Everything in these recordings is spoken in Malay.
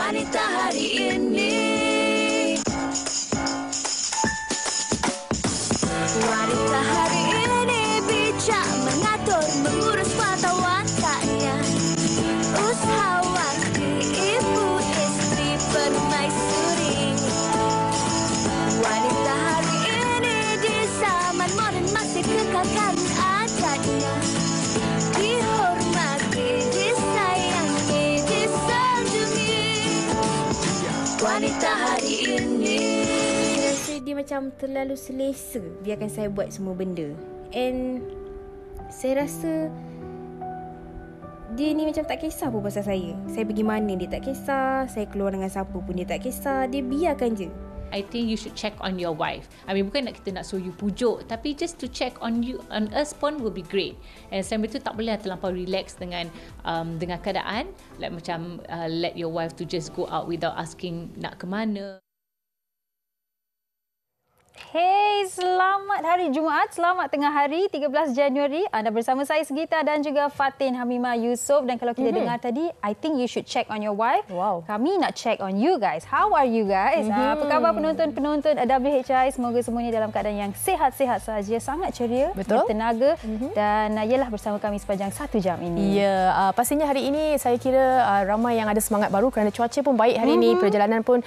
Wanita hari ini. Wanita hari ini bijak mengatur, mengurus mata wataknya. Usahawati, ibu, istri, permaisuri. Wanita hari ini di zaman modern masih kekalkan adatnya. Dihormati, disayangi, disanjungi. Wanita hari ini. Dia macam terlalu selesa biarkan saya buat semua benda. And saya rasa dia ni macam tak kisah pun pasal saya. Saya pergi mana dia tak kisah, saya keluar dengan siapa pun dia tak kisah. Dia biarkan je. I think you should check on your wife. I mean, bukan kita nak suruh you pujuk, tapi just to check on you, on us pun will be great. And sambil tu tak boleh terlampau relax dengan keadaan. Like macam let your wife to just go out without asking nak ke mana. Hey, selamat hari Jumaat, selamat tengah hari 13 Januari. Anda bersama saya Segita dan juga Fatin Hamimah Yusof. Dan kalau kita dengar tadi, I think you should check on your wife. Wow. Kami nak check on you guys. How are you guys? Apa khabar penonton-penonton WHI? Semoga semuanya dalam keadaan yang sihat-sihat saja, sangat ceria, bertenaga dan ialah bersama kami sepanjang 1 jam ini. Ya, pastinya hari ini saya kira ramai yang ada semangat baru kerana cuaca pun baik hari ini, perjalanan pun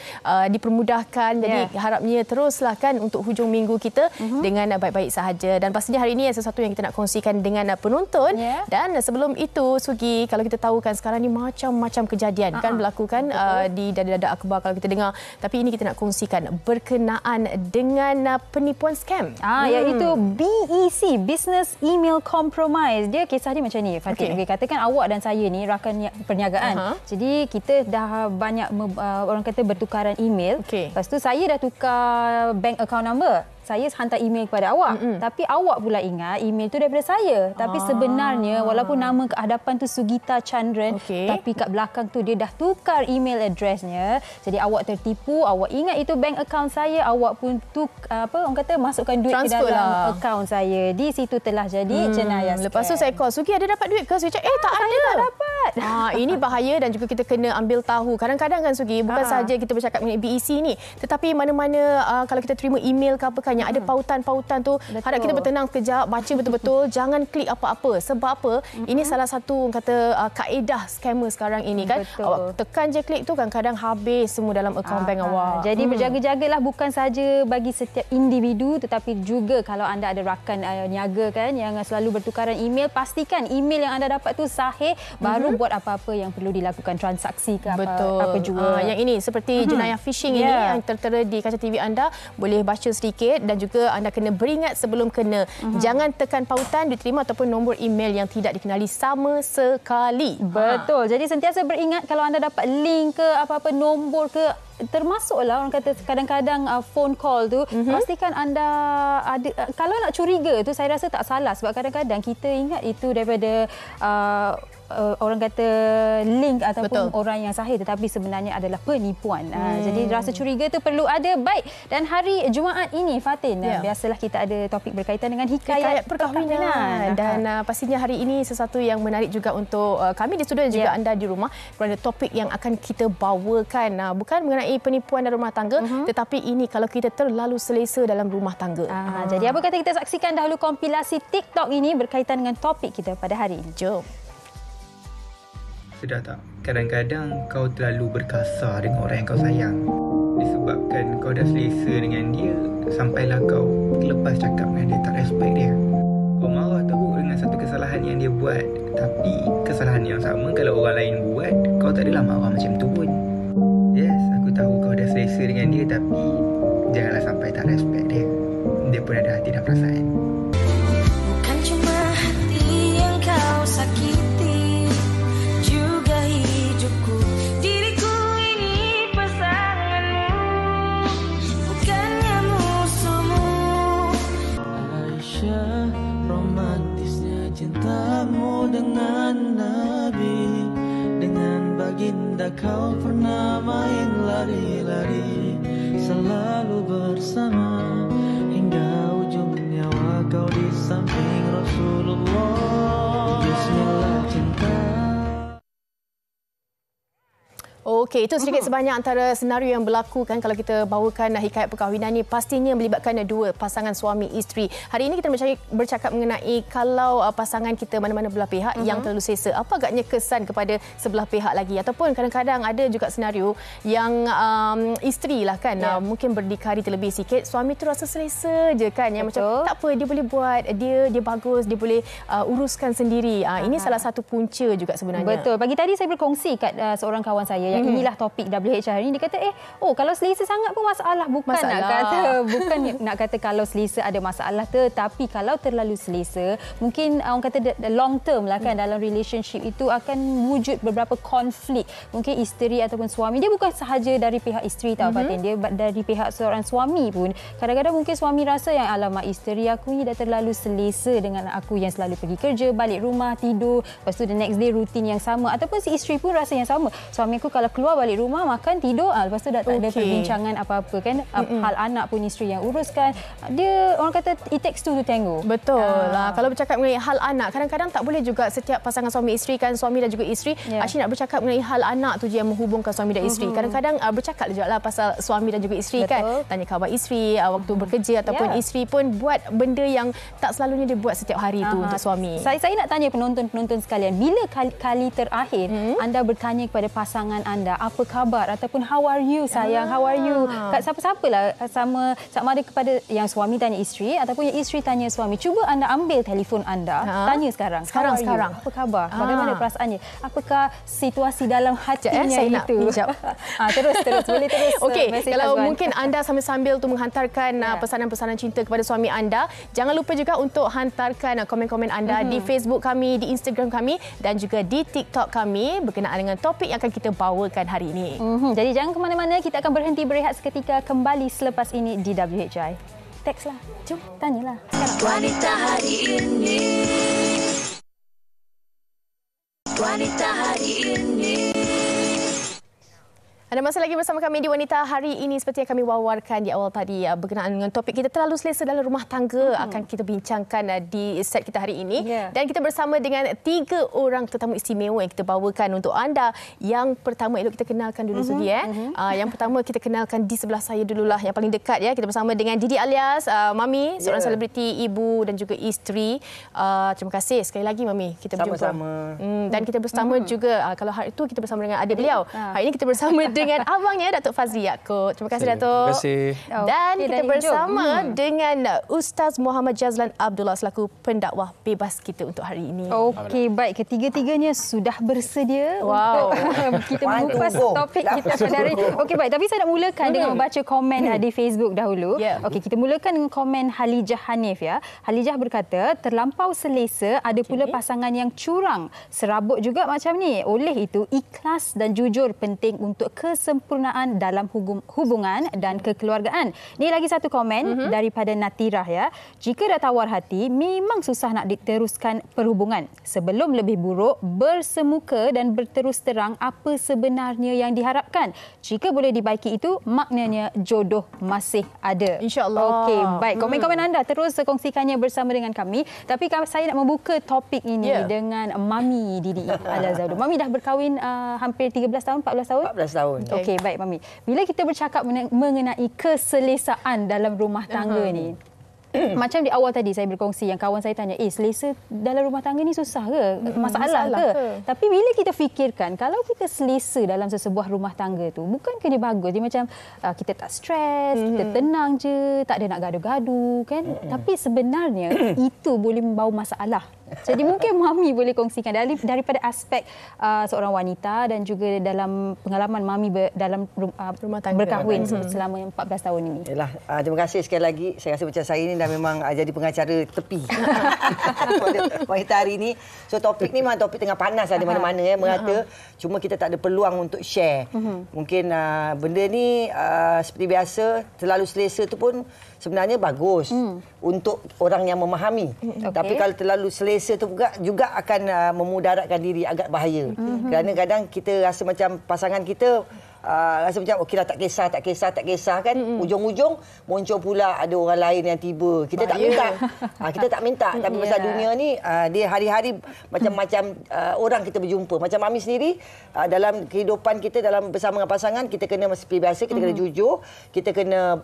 dipermudahkan. Jadi harapnya teruslah kan untuk hujung minggu kita dengan baik-baik sahaja. Dan pastinya hari ini sesuatu yang kita nak kongsikan dengan penonton. Dan sebelum itu, Sugi, kalau kita tahu kan sekarang ni macam-macam kejadian kan berlaku kan di dada-dada akhbar kalau kita dengar. Tapi ini kita nak kongsikan berkenaan dengan penipuan scam. Iaitu BEC, Business Email Compromise. Dia kisah dia macam ni, Fatin. Okay, katakan awak dan saya ni rakan perniagaan. Jadi kita dah banyak orang kata bertukaran email. Lepas tu saya dah tukar bank account number. Saya hantar email kepada awak. Tapi awak pula ingat email tu daripada saya. Tapi sebenarnya walaupun nama ke hadapan tu Sugita Chandran, tapi kat belakang tu dia dah tukar email addressnya. Jadi awak tertipu, awak ingat itu bank account saya, awak pun orang kata masukkan duit ke dalam account saya. Di situ telah jadi jenayah scam. Lepas tu saya call, Sugi ada dapat duit ke? Saya cakap, tak ada. Tak dapat. Ini bahaya dan juga kita kena ambil tahu. Kadang-kadang kan Sugi, bukan sahaja kita bercakap mengenai BEC ni, tetapi mana-mana kalau kita terima email ke apa kan yang ada pautan-pautan tu, harap kita bertenang sekejap, baca betul-betul, jangan klik apa-apa. Sebab apa? Ini salah satu kata kaedah scammer sekarang ini kan. Awak tekan je klik tu kadang-kadang habis semua dalam akaun bank awak. Jadi berjaga-jagalah, bukan saja bagi setiap individu tetapi juga kalau anda ada rakan niaga kan yang selalu bertukaran email, pastikan email yang anda dapat tu sahih baru buat apa-apa yang perlu dilakukan, transaksi ke apa jua. Yang ini seperti jenayah phishing ini yang tertera di kaca TV anda, boleh baca sedikit dan juga anda kena beringat sebelum kena. Jangan tekan pautan diterima ataupun nombor email yang tidak dikenali sama sekali. Betul. Jadi sentiasa beringat kalau anda dapat link ke apa-apa nombor ke, termasuklah orang kata kadang-kadang phone call tu, pastikan anda ada, kalau nak curiga tu saya rasa tak salah sebab kadang-kadang kita ingat itu daripada orang kata link ataupun orang yang sahih tetapi sebenarnya adalah penipuan. Jadi rasa curiga tu perlu ada. Baik, dan hari Jumaat ini Fatin, biasalah kita ada topik berkaitan dengan hikayat perkahwinan. Dan pastinya hari ini sesuatu yang menarik juga untuk kami di studio dan juga anda di rumah kerana topik yang akan kita bawakan bukan mengenai penipuan dalam rumah tangga, tetapi ini kalau kita terlalu selesa dalam rumah tangga. Jadi apa kata kita saksikan dahulu kompilasi TikTok ini berkaitan dengan topik kita pada hari ini. Jom. Sedar tak? Kadang-kadang kau terlalu berkasar dengan orang yang kau sayang. Disebabkan kau dah selesa dengan dia, sampailah kau terlepas cakap dengan dia, tak respect dia. Kau marah teruk dengan satu kesalahan yang dia buat, tapi kesalahan yang sama kalau orang lain buat, kau tak adalah marah macam tu pun. Yes, aku tahu kau dah selesa dengan dia, tapi janganlah sampai tak respect dia. Dia pun ada hati dan perasaan. Bukan cuma hati yang kau sakiti, juga hidupku. Diriku ini pasanganmu, bukannya musuhmu. Aisyah, romantisnya cintamu dengan Nabi. Dengan baginda kau pernah main lari-lari, selalu bersama hingga ujung nyawa kau di samping Rasulullah. Bismillah cinta. Okey, itu sedikit sebanyak antara senario yang berlaku kan kalau kita bawakan hikayat perkahwinan ni, pastinya melibatkan dua pasangan suami isteri. Hari ini kita bercakap mengenai kalau pasangan kita mana-mana belah pihak yang terlalu selesa, apa agaknya kesan kepada sebelah pihak lagi, ataupun kadang-kadang ada juga senario yang isteri lah kan, mungkin berdikari terlebih sikit, suami tu rasa selesa je kan, yang macam tak apa, dia boleh buat, dia bagus, dia boleh uruskan sendiri. Ini salah satu punca juga sebenarnya. Betul. Pagi tadi saya berkongsi kat seorang kawan saya yang inilah topik WH hari ini. Dia kata, kalau selesa sangat pun masalah. Bukan nak kata kalau selesa ada masalah, tetapi kalau terlalu selesa, mungkin orang kata long term lah kan, dalam relationship itu akan wujud beberapa konflik. Mungkin isteri ataupun suami, dia bukan sahaja dari pihak isteri tahu Fatin, dia dari pihak seorang suami pun. Kadang-kadang mungkin suami rasa yang alamak, isteri aku ni dah terlalu selesa dengan aku yang selalu pergi kerja, balik rumah, tidur, lepas tu the next day rutin yang sama. Ataupun si isteri pun rasa yang sama. Suami aku kalau keluar balik rumah, makan, tidur, lepas tu dah tak ada perbincangan apa-apa kan. Hal anak pun isteri yang uruskan. Dia orang kata it takes two to tango. Betul lah. Kalau bercakap mengenai hal anak, kadang-kadang tak boleh juga setiap pasangan suami isteri kan, suami dan juga isteri asyik nak bercakap mengenai hal anak tu je yang menghubungkan suami dan isteri. Kadang-kadang bercakap juga lah pasal suami dan juga isteri kan. Tanya khabar isteri waktu bekerja, ataupun isteri pun buat benda yang tak selalunya dia buat setiap hari tu untuk suami. Saya nak tanya penonton-penonton sekalian, bila kali terakhir anda bertanya kepada pasangan anda, apa khabar, ataupun how are you sayang, how are you, kat siapa-siapalah, sama ada kepada yang suami tanya isteri ataupun yang isteri tanya suami. Cuba anda ambil telefon anda, tanya sekarang. Apa khabar? Bagaimana perasaannya? Apakah situasi dalam hatinya saya itu? Terus boleh terus. Okey, kalau mungkin anda sambil-sambil tu menghantarkan pesanan-pesanan cinta kepada suami anda, jangan lupa juga untuk hantarkan komen-komen anda di Facebook kami, di Instagram kami dan juga di TikTok kami berkenaan dengan topik yang akan kita bawakan hari ini. Jadi jangan ke mana-mana, kita akan berhenti berehat seketika, kembali selepas ini di WHI. Tekslah. Jom tanyalah sekarang. Wanita hari ini. Wanita hari ini. Anda masih lagi bersama kami di Wanita Hari Ini. Seperti yang kami wawarkan di awal tadi berkenaan dengan topik kita terlalu selesa dalam rumah tangga akan kita bincangkan di set kita hari ini. Dan kita bersama dengan 3 orang tetamu istimewa yang kita bawakan untuk anda. Yang pertama, elok kita kenalkan dulu Sugi. Yang pertama kita kenalkan di sebelah saya dululah, yang paling dekat ya. Kita bersama dengan Didi alias Mami, seorang selebriti, ibu dan juga isteri. Terima kasih sekali lagi Mami, kita berjumpa. Sama-sama. Dan kita bersama juga, kalau hari itu kita bersama dengan adik beliau. Hari ini kita bersama dengan abangnya Datuk Fazli Yaakob. Terima kasih Datuk. Terima kasih. Dan kita bersama dengan Ustaz Muhammad Jazlan Abdullah selaku pendakwah bebas kita untuk hari ini. Okey, baik, ketiga-tiganya sudah bersedia untuk kita mengupas topik kita pada hari ini. Okey, baik, tapi saya nak mulakan dengan membaca komen di Facebook dahulu. Okey, kita mulakan dengan komen Halijah Hanif ya. Halijah berkata, terlampau selesa, ada pula pasangan yang curang. Serabut juga macam ni. Oleh itu, ikhlas dan jujur penting untuk kesempurnaan dalam hubungan dan kekeluargaan. Ni lagi satu komen daripada Natirah ya. Jika dah tawar hati, memang susah nak diteruskan perhubungan. Sebelum lebih buruk, bersemuka dan berterus terang apa sebenarnya yang diharapkan. Jika boleh dibaiki itu, maknanya jodoh masih ada. InsyaAllah. Okey, baik. Komen-komen anda terus kongsikannya bersama dengan kami. Tapi saya nak membuka topik ini dengan Mami Didi Al-Azhar. Mami dah berkahwin hampir 13 tahun, 14 tahun? 14 tahun. Okey, baik Mami. Bila kita bercakap mengenai keselesaan dalam rumah tangga ni, macam di awal tadi saya berkongsi, yang kawan saya tanya, selesa dalam rumah tangga ni susah ke? Masalah ke? Tapi bila kita fikirkan, kalau kita selesa dalam sesebuah rumah tangga tu, bukankah dia bagus? Dia macam kita tak stres, kita tenang je, tak ada nak gaduh-gaduh kan? Tapi sebenarnya itu boleh membawa masalah. Jadi mungkin Mami boleh kongsikan daripada aspek seorang wanita dan juga dalam pengalaman Mami dalam rumah tangga berkahwin selama 14 tahun ini. Yalah, terima kasih sekali lagi. Saya rasa macam saya ni dah memang jadi pengacara tepi wanita hari ini. So topik ni memang topik tengah panas di mana-mana merata. Cuma kita tak ada peluang untuk share. Mungkin benda ni seperti biasa, terlalu selesa tu pun sebenarnya bagus untuk orang yang memahami. Tapi kalau terlalu selesa tu juga akan memudaratkan diri, agak bahaya. Kerana kadang kita rasa macam pasangan kita rasa macam okeylah tak kisah kan. Ujung-ujung muncul pula ada orang lain yang tiba. Kita tak minta. Kita tak minta tapi pasal dunia ni dia hari-hari macam-macam orang kita berjumpa. Macam Mami sendiri dalam kehidupan kita dalam bersama dengan pasangan kita kena seperti biasa kita kena jujur, kita kena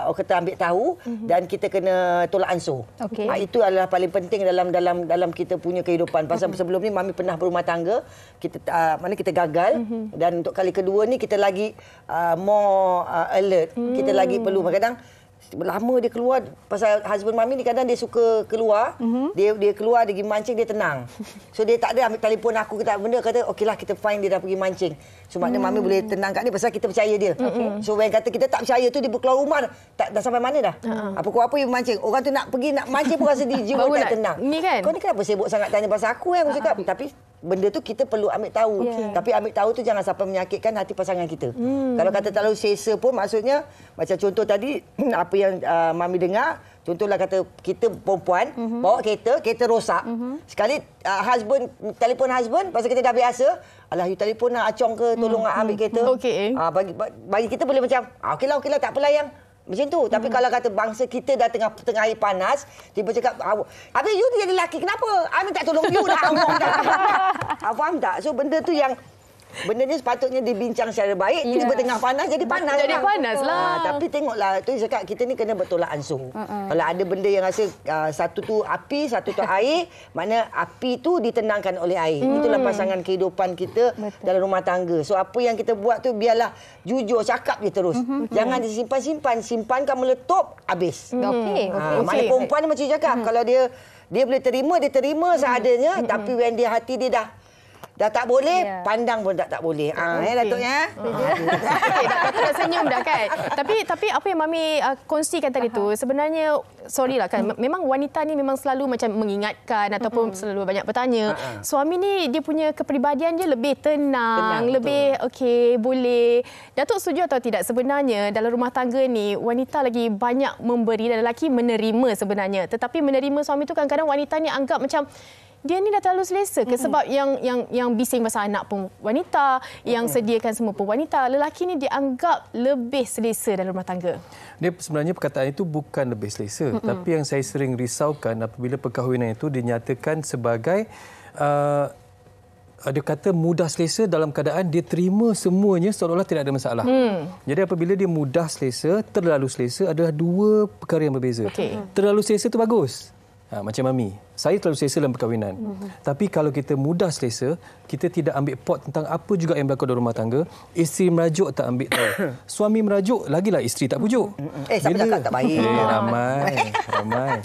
orang kata ambil tahu dan kita kena tolak ansur. Itu adalah paling penting dalam kita punya kehidupan. Pasal sebelum ni Mami pernah berumah tangga, mana kita gagal dan untuk kali kedua ni kita lagi more alert. Kita lagi perlu kadang lama dia keluar pasal husband Mami ni kadang dia suka keluar, dia keluar dia pergi mancing dia tenang. So dia tak ada ambil telefon aku ke tak benda kata okeylah kita find dia dah pergi mancing. So maknanya Mami boleh tenang kat dia pasal kita percaya dia. So when kata kita tak percaya tu dia keluar rumah dah sampai mana dah. Apa-apa yang mancing. Orang tu nak pergi nak mancing pun rasa dia jiwa tak tenang. Ni kan? Kau ni kenapa sibuk sangat tanya pasal aku aku cakap tapi benda tu kita perlu ambil tahu. Tapi ambil tahu tu jangan sampai menyakitkan hati pasangan kita. Kalau kata terlalu selesa pun maksudnya macam contoh tadi apa yang Mami dengar, contohlah kata kita perempuan bawa kereta rosak. Sekali telefon husband pasal kita dah biasa, alah you telefon nak acong ke tolong ambil kereta. Bagi kita boleh macam okeylah tak apalah yang macam tu. Tapi kalau kata bangsa kita dah tengah air panas, tiba cakap, habis you jadi lelaki, kenapa? Amin tak tolong you lah. Faham tak? So benda tu yang benda ni sepatutnya dibincang secara baik. Tiba tengah panas jadi panas. Jadi panas lah. Tapi tengoklah tu cakap kita ni kena bertolak ansur. Kalau ada benda yang rasa satu tu api, satu tu air, makna api tu ditenangkan oleh air. Itulah pasangan kehidupan kita dalam rumah tangga. So apa yang kita buat tu biarlah jujur, cakap je terus. Jangan simpankan meletup habis. Mana perempuan ni macam cakap kalau dia boleh terima, dia terima seadanya, tapi when dia hati dia dah tak boleh, pandang pun tak boleh. Datuk ya. Datuk dah senyum dah kan. Tapi apa yang Mami kongsikan tadi tu sebenarnya sorry lah kan. Memang wanita ni memang selalu macam mengingatkan ataupun selalu banyak bertanya. Suami ni dia punya kepribadian dia lebih tenang lebih okey, boleh. Datuk setuju atau tidak sebenarnya dalam rumah tangga ni wanita lagi banyak memberi dan lelaki menerima sebenarnya. Tetapi menerima suami tu kadang-kadang wanita ni anggap macam dia ni dah terlalu selesa ke sebab yang bising pasal anak pun wanita, yang sediakan semua pun wanita. Lelaki ni dianggap lebih selesa dalam rumah tangga. Dia sebenarnya perkataan itu bukan lebih selesa, tapi yang saya sering risaukan apabila perkahwinan itu dinyatakan sebagai dia kata mudah selesa dalam keadaan dia terima semuanya seolah-olah tidak ada masalah. Jadi apabila dia mudah selesa, terlalu selesa adalah dua perkara yang berbeza. Terlalu selesa itu bagus. Macam Mami, saya terlalu selesa dalam perkahwinan. Tapi kalau kita mudah selesa, kita tidak ambil pot tentang apa juga yang berlaku dalam rumah tangga. Isteri merajuk tak ambil tahu. Suami merajuk, lagilah isteri tak pujuk. Siapa cakap tak baik? Ramai.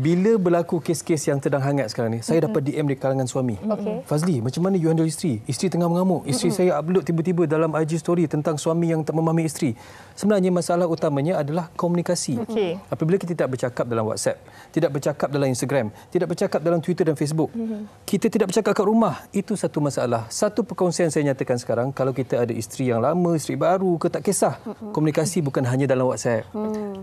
Bila berlaku kes-kes yang sedang hangat sekarang ni, saya dapat DM di kalangan suami. Fazli, macam mana you handle isteri? Isteri tengah mengamuk. Isteri saya upload tiba-tiba dalam IG story tentang suami yang tak memahami isteri. Sebenarnya masalah utamanya adalah komunikasi. Apabila kita tidak bercakap dalam WhatsApp, tidak bercakap dalam Instagram, tidak bercakap dalam Twitter dan Facebook, kita tidak bercakap kat rumah, itu satu masalah. Satu perkongsian saya nyatakan sekarang, kalau kita ada isteri yang lama, isteri baru ke tak kisah, komunikasi bukan hanya dalam WhatsApp.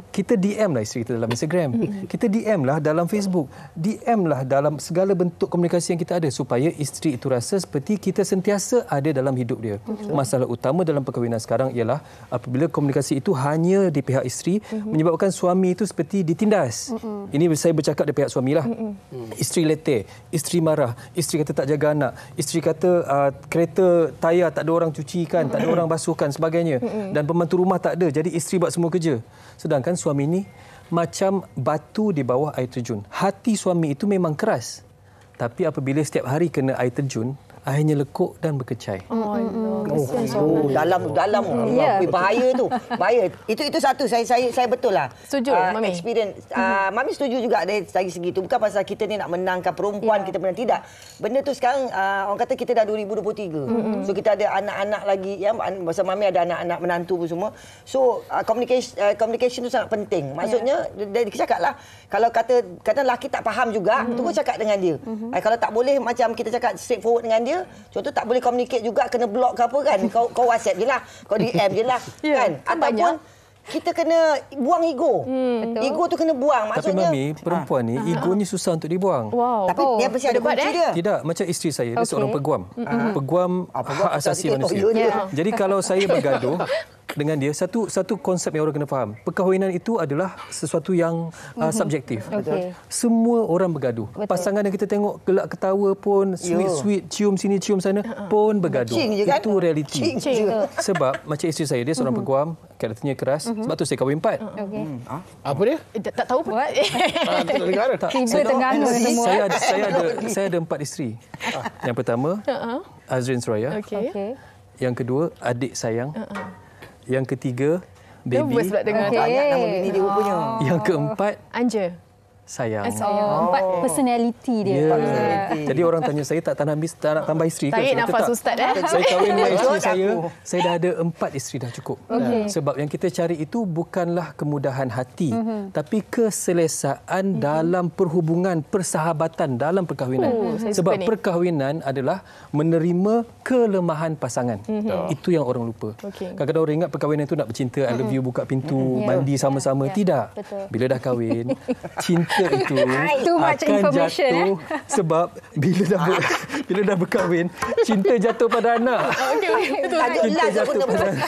Kita DM lah isteri kita dalam Instagram. Kita DM lah dalam Facebook. DM lah dalam segala bentuk komunikasi yang kita ada supaya isteri itu rasa seperti kita sentiasa ada dalam hidup dia. Masalah utama dalam perkahwinan sekarang ialah apabila komunikasi itu hanya di pihak isteri menyebabkan suami itu seperti ditindas. Ini saya bercakap dari pihak suami lah. Isteri letih, isteri marah, isteri kata tak jaga anak, isteri kata kereta tayar tak ada orang cucikan, tak ada orang basuhkan sebagainya, dan pembantu rumah tak ada, jadi isteri buat semua kerja. Sedangkan suami ini macam batu di bawah air terjun. Hati suami itu memang keras. Tapi apabila setiap hari kena air terjun, airnya lekuk dan berkecai. Dalam bahaya tu. Bahaya. Itu satu saya betul lah. Setuju Mami. Experience. Mami setuju juga dari segi tu. Bukan pasal kita ni nak menangkan perempuan, kita menang, tidak. Benda tu sekarang orang kata kita dah 2023. So kita ada anak-anak lagi ya, masa Mami ada anak-anak menantu pun semua. So communication tu sangat penting. Maksudnya dia cakaplah kalau kata lelaki tak faham juga, terus cakap dengan dia. Kalau tak boleh macam kita cakap straightforward dengan dia, contoh tak boleh communicate juga, kena block ke apa kan, kau WhatsApp je lah, kau DM je lah kan, ataupun kita kena buang ego. Ego tu kena buang. Tapi Maksudnya Mami, perempuan ni egonya susah untuk dibuang. Wow. tapi dia mesti ada kunci dia. Tidak, macam isteri saya, dia seorang peguam. Peguam hak asasi manusia. Jadi kalau saya bergaduh dengan dia, satu konsep yang orang kena faham. Perkahwinan itu adalah sesuatu yang subjektif. Semua orang bergaduh. Pasangan yang kita tengok gelak ketawa pun, sweet-sweet, cium sini, cium sana pun bergaduh. Kan? Itu realiti. Sebab macam isteri saya, dia seorang peguam, karakternya keras. Sebab tu saya kahwin 4. Apa dia? Tak tahu pun. Tiba Terengganu semua. Saya ada 4 isteri. Yang pertama, Azrin Suraya. Yang kedua, adik sayang. Yang ketiga, baby. Banyak nama bini dia rupanya. Yang keempat, Anja. sayang. Empat personality dia. Jadi orang tanya saya tak nak tambah isteri ke? Tarik Saya kata, nafas tak. Ustaz. Saya kahwin dengan isteri saya dah ada 4 isteri dah cukup. Sebab yang kita cari itu bukanlah kemudahan hati, tapi keselesaan dalam perhubungan, persahabatan dalam perkahwinan. Sebab perkahwinan adalah menerima kelemahan pasangan. Itu yang orang lupa. Kadang-kadang orang ingat perkahwinan itu nak bercinta, I love you, buka pintu, mandi sama-sama. Tidak. Bila dah kahwin, cinta itu akan jatuh sebab bila dah berkahwin, cinta jatuh pada anak. Cinta jatuh pada anak.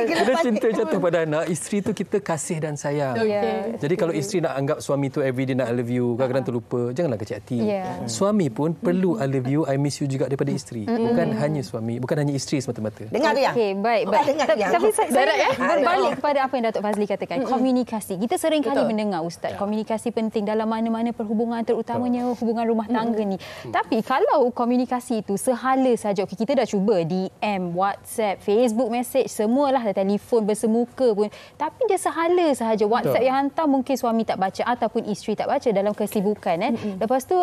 Bila cinta jatuh pada anak, isteri tu kita kasih dan sayang. Jadi kalau isteri nak anggap suami tu everyday nak I love you, kadang-kadang terlupa, janganlah kecil hati. Suami pun perlu I love you, I miss you juga daripada isteri. Bukan hanya suami, bukan hanya isteri semata-mata. Dengar dia. Okey, baik. Tapi saya berbalik kepada apa yang Datuk Fazli katakan, komunikasi. Kita sering kali mendengar Ustaz, komunikasi penting dalam mana-mana perhubungan, terutamanya hubungan rumah tangga ni. Tapi kalau komunikasi itu sehala saja, okey, kita dah cuba DM, WhatsApp, Facebook message, semualah, telefon bersemuka pun, tapi dia sehala sahaja. WhatsApp yang hantar mungkin suami tak baca ataupun isteri tak baca dalam kesibukan. Lepas tu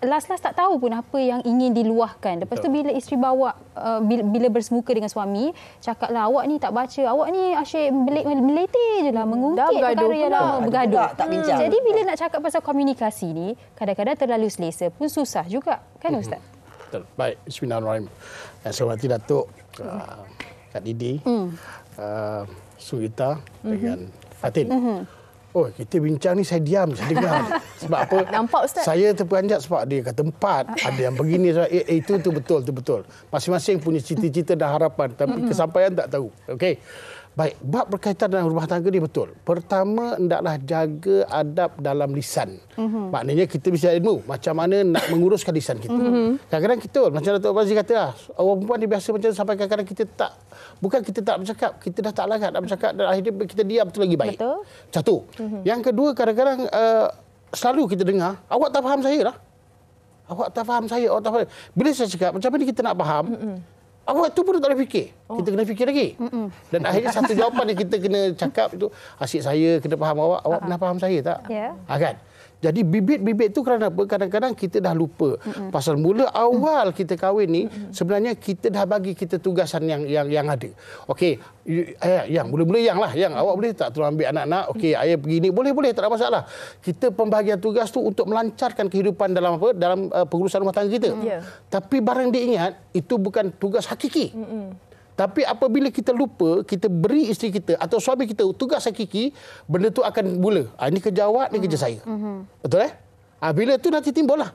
last tak tahu pun apa yang ingin diluahkan. Lepas tu bila isteri bawa bila bersemuka dengan suami, cakaplah awak ni tak baca, awak ni asyik melete je lah, mengungkit perkara yang lama, bergaduh. Tak bincang. Jadi bila nak cakap pasal komunikasi ni, kadang-kadang terlalu selesa pun susah juga. Kan Ustaz? Betul. Baik, bismillahirrahmanirrahim. Yang saya hormati Datuk, Kak Didi, Surita dengan Fatin. Oh, kita bincang ni saya diam, saya dengar. Sebab apa? Nampak Ustaz? Saya terperanjat sebab dia kata 4, ada yang begini. Itu betul. Masing-masing punya cita-cita dan harapan, tapi kesampaian tak tahu. Okey. Baik, bab berkaitan dengan rumah tangga ni betul. Pertama, hendaklah jaga adab dalam lisan. Maknanya kita bisa ilmu macam mana nak menguruskan lisan kita. Kadang-kadang kita, macam Datuk Fazli kata lah, orang perempuan dia biasa macam sampai kadang-kadang kita tak, bukan kita tak bercakap, kita dah tak larat nak bercakap dan akhirnya kita diam tu lagi baik. Betul. Satu. Yang kedua, kadang-kadang selalu kita dengar, awak tak faham saya lah. Awak tak faham saya, awak tak faham. Bila saya cakap, macam mana kita nak faham? Awak tu pun tak boleh fikir. Kita kena fikir lagi. Dan akhirnya satu jawapan yang kita kena cakap itu, asyik saya kena faham awak. Awak pernah faham saya tak? Kan? Jadi bibit-bibit tu kerana apa? Kadang-kadang kita dah lupa. Pasal mula awal kita kahwin ni, sebenarnya kita dah bagi kita tugasan yang ada. Okey, yang mula-mula yang awak boleh tak tolong ambil anak-anak? Okey, ayah begini, boleh tak ada masalah. Kita pembahagian tugas tu untuk melancarkan kehidupan dalam pengurusan rumah tangga kita. Tapi barang dia ingat, itu bukan tugas hakiki. Tapi apabila kita lupa, kita beri isteri kita atau suami kita tugas hakiki, benda tu akan mula. Ini kerja awak, ini kerja saya. Betul bila tu nanti timbul lah.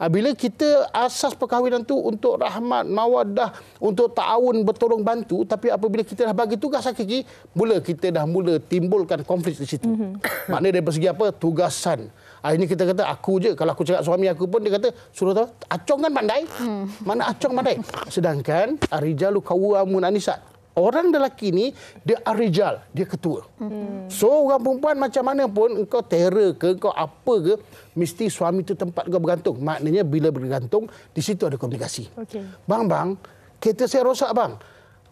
Bila kita asas perkahwinan tu untuk rahmat, mawaddah, untuk ta'awun, bertolong bantu, tapi apabila kita dah bagi tugas hakiki, kita dah mula timbulkan konflik di situ. Maknanya dari segi apa? Tugasan. Ini kita kata aku je. Kalau aku cakap suami aku pun, dia kata, suruh tahu, Acong kan pandai. Mana Acong pandai? Sedangkan Arijalu Qawwamun 'alan Nisa. Orang lelaki ni, dia arijal, dia ketua. So, orang perempuan macam mana pun, engkau terror ke, engkau apa ke, mesti suami tu tempat kau bergantung. Maknanya bila bergantung, di situ ada komunikasi. Bang, kereta saya rosak bang.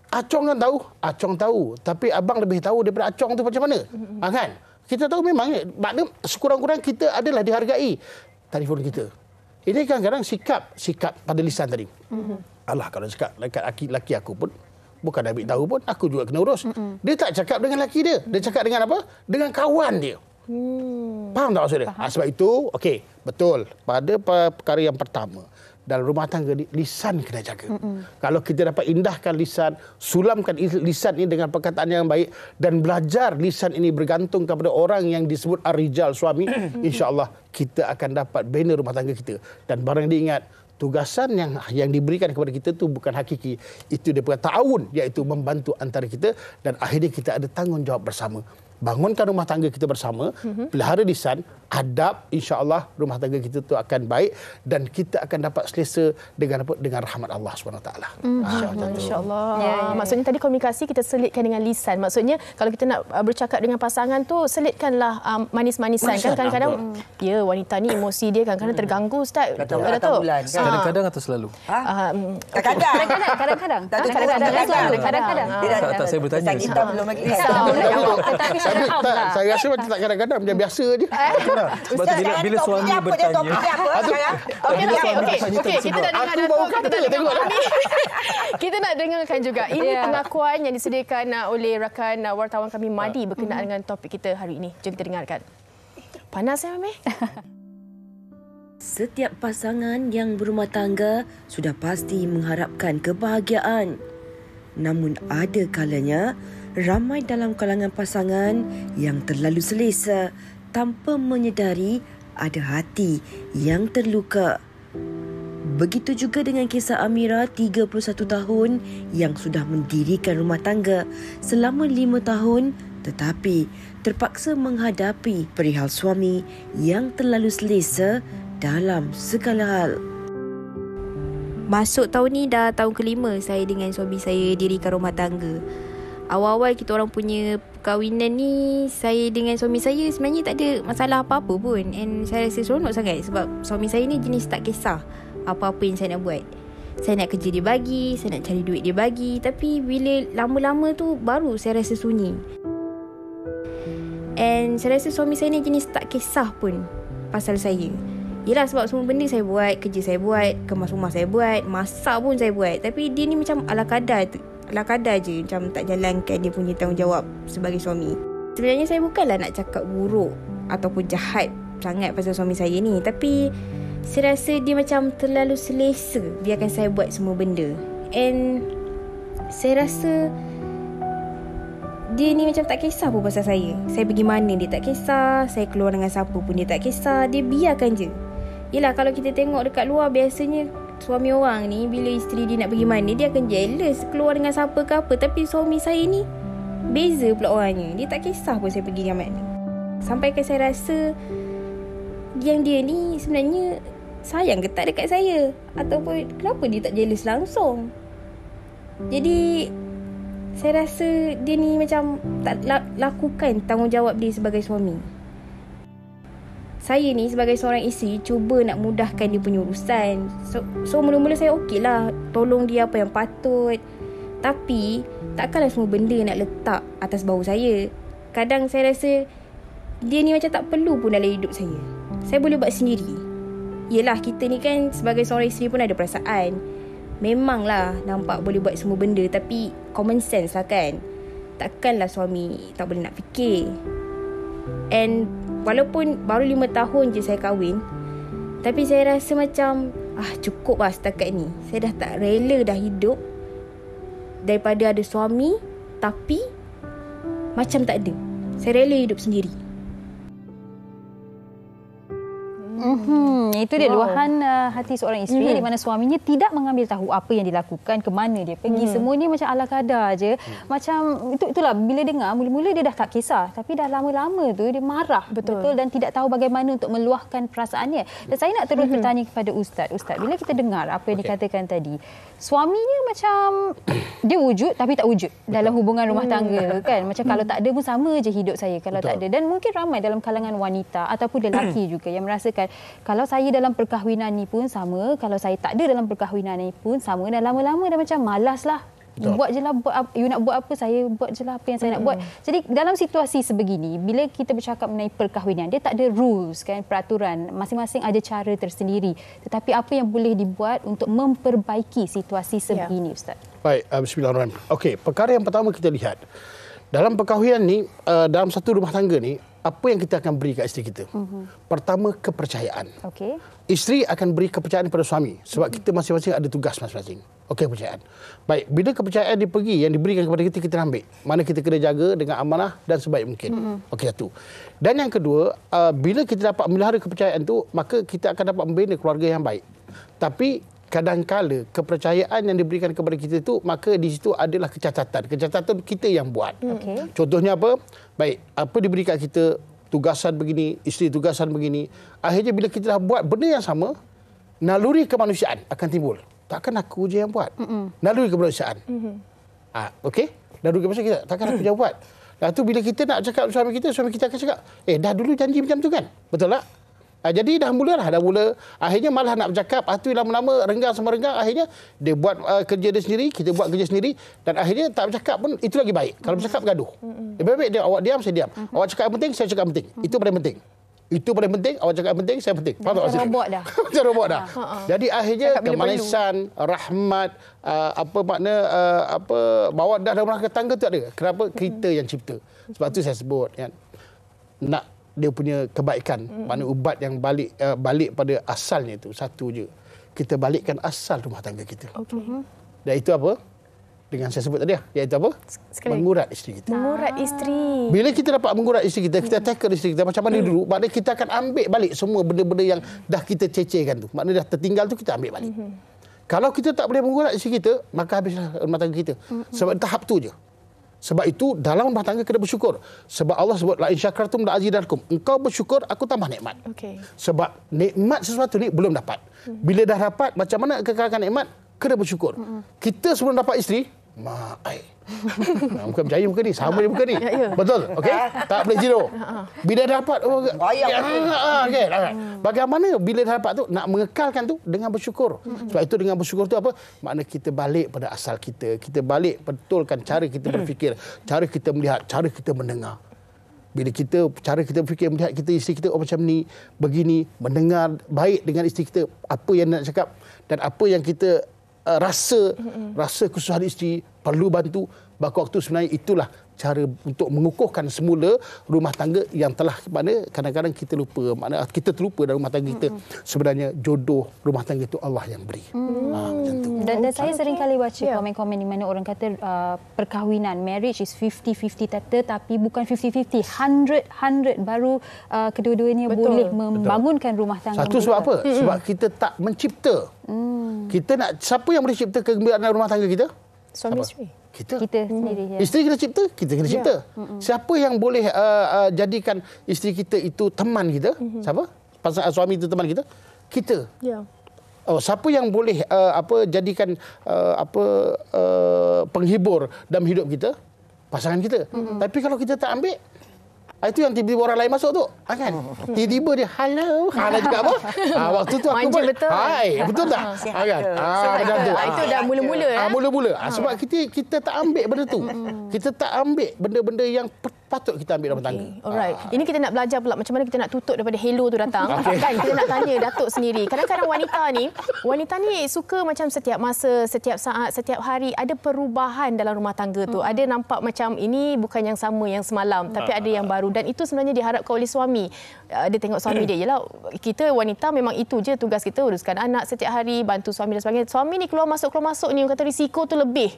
Acong kan tahu? Acong tahu. Tapi abang lebih tahu daripada Acong tu macam mana. Kan? Kita tahu memang, maknanya sekurang-kurang kita adalah dihargai telefon kita. Ini kadang-kadang sikap pada lisan tadi. Alah, kalau cakap laki aku pun, bukan ambil tahu pun, aku juga kena urus. Dia tak cakap dengan laki dia. Dia cakap dengan apa? Dengan kawan dia. Faham tak maksud dia? Sebab itu, okey, betul. Pada perkara yang pertama, dalam rumah tangga ni, lisan kena jaga. Kalau kita dapat indahkan lisan, sulamkan lisan ini dengan perkataan yang baik dan belajar lisan ini bergantung kepada orang yang disebut ar-rijal, suami, insya-Allah kita akan dapat bina rumah tangga kita. Dan barang diingat, tugasan yang diberikan kepada kita tu bukan hakiki. Itu daripada ta'awun, iaitu membantu antara kita dan akhirnya kita ada tanggungjawab bersama. Bangunkan rumah tangga kita bersama, pelihara lisan, adab, insya-Allah rumah tangga kita tu akan baik dan kita akan dapat selesa dengan rahmat Allah SWT. Insya-Allah. Maksudnya tadi komunikasi kita selitkan dengan lisan. Maksudnya kalau kita nak bercakap dengan pasangan tu selitkanlah manis-manisan kan. Kadang-kadang ya wanita ni emosi dia kadang-kadang terganggu Ustaz. Kadang-kadang atau selalu? Kadang-kadang. Tak saya bertanya. Kita belum lagi. Saya rasa macam tak kadang-kadang, macam biasa je. Sebab tu bila suami bertanya. Okey, kita dah dengar kita nak dengarkan juga. Ini pengakuan yang disediakan oleh rakan wartawan kami Madi berkenaan dengan topik kita hari ini. Jom kita dengarkan. Panas ya, Mami? Setiap pasangan yang berumah tangga sudah pasti mengharapkan kebahagiaan. Namun ada kalanya ramai dalam kalangan pasangan yang terlalu selesa tanpa menyedari ada hati yang terluka. Begitu juga dengan kisah Amira, 31 tahun yang sudah mendirikan rumah tangga selama 5 tahun tetapi terpaksa menghadapi perihal suami yang terlalu selesa dalam segala hal. Masuk tahun ni dah tahun kelima saya dengan suami saya dirikan rumah tangga. Awal-awal kita orang punya perkahwinan ni, saya dengan suami saya sebenarnya tak ada masalah apa-apa pun. And saya rasa seronok sangat sebab suami saya ni jenis tak kisah apa-apa yang saya nak buat. Saya nak kerja dia bagi, saya nak cari duit dia bagi. Tapi bila lama-lama tu baru saya rasa sunyi. And saya rasa suami saya ni jenis tak kisah pun pasal saya. Yelah sebab semua benda saya buat, kerja saya buat, kemas rumah saya buat, masak pun saya buat. Tapi dia ni macam ala kadar je, macam tak jalankan dia punya tanggungjawab sebagai suami. Sebenarnya saya bukanlah nak cakap buruk ataupun jahat sangat pasal suami saya ni, tapi saya rasa dia macam terlalu selesa biarkan saya buat semua benda. And saya rasa dia ni macam tak kisah pun pasal saya. Saya pergi mana dia tak kisah, saya keluar dengan siapa pun dia tak kisah, dia biarkan je. Yelah kalau kita tengok dekat luar biasanya suami orang ni bila isteri dia nak pergi mana dia akan jealous keluar dengan siapa ke apa. Tapi suami saya ni beza pula orangnya. Dia tak kisah pun saya pergi dengan mana. Sampai ke saya rasa yang dia ni sebenarnya sayang ke tak dekat saya, ataupun kenapa dia tak jealous langsung. Jadi saya rasa dia ni macam tak lakukan tanggungjawab dia sebagai suami. Saya ni sebagai seorang isteri cuba nak mudahkan dia punya urusan. So mula-mula saya okey lah, tolong dia apa yang patut. Tapi takkanlah semua benda nak letak atas bahu saya. Kadang saya rasa dia ni macam tak perlu pun dalam hidup saya. Saya boleh buat sendiri. Yelah kita ni kan sebagai seorang isteri pun ada perasaan. Memanglah nampak boleh buat semua benda, tapi common sense lah kan. Takkanlah suami tak boleh nak fikir. And walaupun baru 5 tahun je saya kahwin, tapi saya rasa macam cukup lah setakat ni. Saya dah tak rela dah hidup daripada ada suami tapi macam tak ada. Saya rela hidup sendiri. Itu dia luahan hati seorang isteri di mana suaminya tidak mengambil tahu apa yang dilakukan, ke mana dia pergi. Semua ni macam ala kadar je. Macam itulah bila dengar mula-mula dia dah tak kisah, tapi dah lama-lama tu dia marah betul dan tidak tahu bagaimana untuk meluahkan perasaannya. Dan saya nak terus bertanya kepada Ustaz, bila kita dengar apa yang dikatakan tadi, suaminya macam dia wujud tapi tak wujud dalam hubungan rumah tangga kan. Macam kalau tak ada pun sama je hidup saya kalau tak ada. Dan mungkin ramai dalam kalangan wanita ataupun lelaki juga yang merasakan kalau saya dalam perkahwinan ni pun sama, kalau saya tak ada dalam perkahwinan ni pun sama, dan lama-lama dah macam malas lah. Buat je lah, you nak buat apa, saya buat je lah apa yang saya nak buat. Jadi dalam situasi sebegini, bila kita bercakap mengenai perkahwinan, dia tak ada rules kan, peraturan. Masing-masing ada cara tersendiri. Tetapi apa yang boleh dibuat untuk memperbaiki situasi sebegini, Ustaz? Baik, bismillahirrahmanirrahim. Okey, perkara yang pertama kita lihat. Dalam perkahwinan ni, dalam satu rumah tangga ni, apa yang kita akan beri kat isteri kita? Pertama, kepercayaan. Okey. Isteri akan beri kepercayaan kepada suami sebab kita masing-masing ada tugas masing-masing. Okey, kepercayaan. Baik, bila kepercayaan pergi yang diberikan kepada kita, kita ambil. Mana kita kena jaga dengan amanah dan sebaik mungkin. Okey, satu. Dan yang kedua, bila kita dapat melihara kepercayaan tu, maka kita akan dapat membina keluarga yang baik. Tapi kadang-kala kepercayaan yang diberikan kepada kita itu, maka di situ adalah kecacatan. Kecacatan kita yang buat. Okey. Contohnya apa? Baik, apa diberikan kita tugasan begini, isteri tugasan begini. Akhirnya bila kita dah buat benda yang sama, naluri kemanusiaan akan timbul. Takkan aku je yang buat? Naluri kemanusiaan. Okey? Naluri kemanusiaan kita. Takkan aku je yang buat? Lepas tu bila kita nak cakap suami kita akan cakap, dah dulu janji macam tu kan? Betul tak? Jadi dah mula. Akhirnya malah nak bercakap, tu lama-lama renggang sama renggang. Akhirnya dia buat kerja dia sendiri, kita buat kerja sendiri. Dan akhirnya tak bercakap pun itu lagi baik. Kalau bercakap gaduh. Lebih baik dia, awak diam, saya diam. Awak cakap yang penting, saya cakap yang penting. Itu paling penting. Itu paling penting, awak cakap yang penting, saya penting. Faham tak maksudnya? Robot dah. Macam robot dah. Jadi akhirnya kemanisan, rahmat, apa makna mawaddah dalam rumah tangga tu ada. Kenapa? Kita yang cipta. Sebab tu saya sebut kan. Nak dia punya kebaikan, makna ubat yang balik pada asalnya itu satu je. Kita balikkan asal rumah tangga kita. Dan itu apa? Dengan saya sebut tadi, iaitu apa? Mengurat isteri kita. Mengurat isteri. Bila kita dapat mengurat isteri kita tackle isteri kita macam mana dulu, maknanya kita akan ambil balik semua benda-benda yang dah kita cecehkan tu. Maknanya dah tertinggal tu kita ambil balik. Kalau kita tak boleh mengurat isteri kita, maka habislah rumah tangga kita. Sebab tahap tu je. Sebab itu dalam rumah tangga kena bersyukur. Sebab Allah sebut la in syakartum la azidannakum. Engkau bersyukur, aku tambah nikmat. Sebab nikmat sesuatu ni belum dapat. Bila dah dapat, macam mana kekalkan nikmat? Kena bersyukur. Kita sebelum dapat isteri, bukan berjaya muka ni, sama je muka ni. Betul? Okey? Tak boleh zero. Bila dapat bagaimana bila dapat tu nak mengekalkan tu dengan bersyukur. Sebab itu dengan bersyukur tu apa? Makna kita balik pada asal kita. Kita balik betulkan cara kita berfikir, cara kita melihat, cara kita mendengar. Bila cara kita berfikir, melihat isteri kita macam ni, begini, mendengar baik dengan isteri kita apa yang nak cakap dan apa yang kita rasa kesusahan isteri perlu bantu, maka waktu sebenarnya itulah cara untuk mengukuhkan semula rumah tangga yang telah mana kadang-kadang kita lupa, makna kita terlupa dalam rumah tangga kita sebenarnya jodoh rumah tangga itu Allah yang beri. Macam tu. Dan saya sering kali baca komen-komen di mana orang kata perkahwinan, marriage is 50-50 tapi bukan 50-50, 100 baru kedua-duanya boleh membangunkan rumah tangga. Satu sebab apa? Sebab kita tak mencipta. Kita nak, siapa yang boleh cipta kegembiraan dalam rumah tangga kita? Suami isteri. Kita sendiri. Isteri kena cipta, kita kena cipta. Siapa yang boleh jadikan isteri kita itu teman kita? Siapa? Pasangan suami itu teman kita? Kita. Siapa yang boleh jadikan penghibur dalam hidup kita? Pasangan kita. Tapi kalau kita tak ambil, itu yang tiba-tiba orang lain masuk tu. Kan? Tiba-tiba dia, halo juga apa? Waktu tu aku manja betul. Betul tak? Kan? Itu dah mula-mula. Mula-mula. Sebab kita tak ambil benda tu. Kita tak ambil benda-benda yang patut kita ambil dalam tangga. Alright. Ini kita nak belajar pula macam mana kita nak tutup daripada hello tu datang. Kan kita nak tanya Datuk sendiri. Kadang-kadang wanita ni suka macam setiap masa, setiap saat, setiap hari ada perubahan dalam rumah tangga tu. Ada nampak macam ini bukan yang sama yang semalam, tapi ada yang baru. Dan itu sebenarnya diharapkan oleh suami. Dia tengok suami dia, yalah kita wanita memang itu je tugas kita, uruskan anak setiap hari, bantu suami dan sebagainya. Suami ni keluar masuk ni, orang kata risiko tu lebih.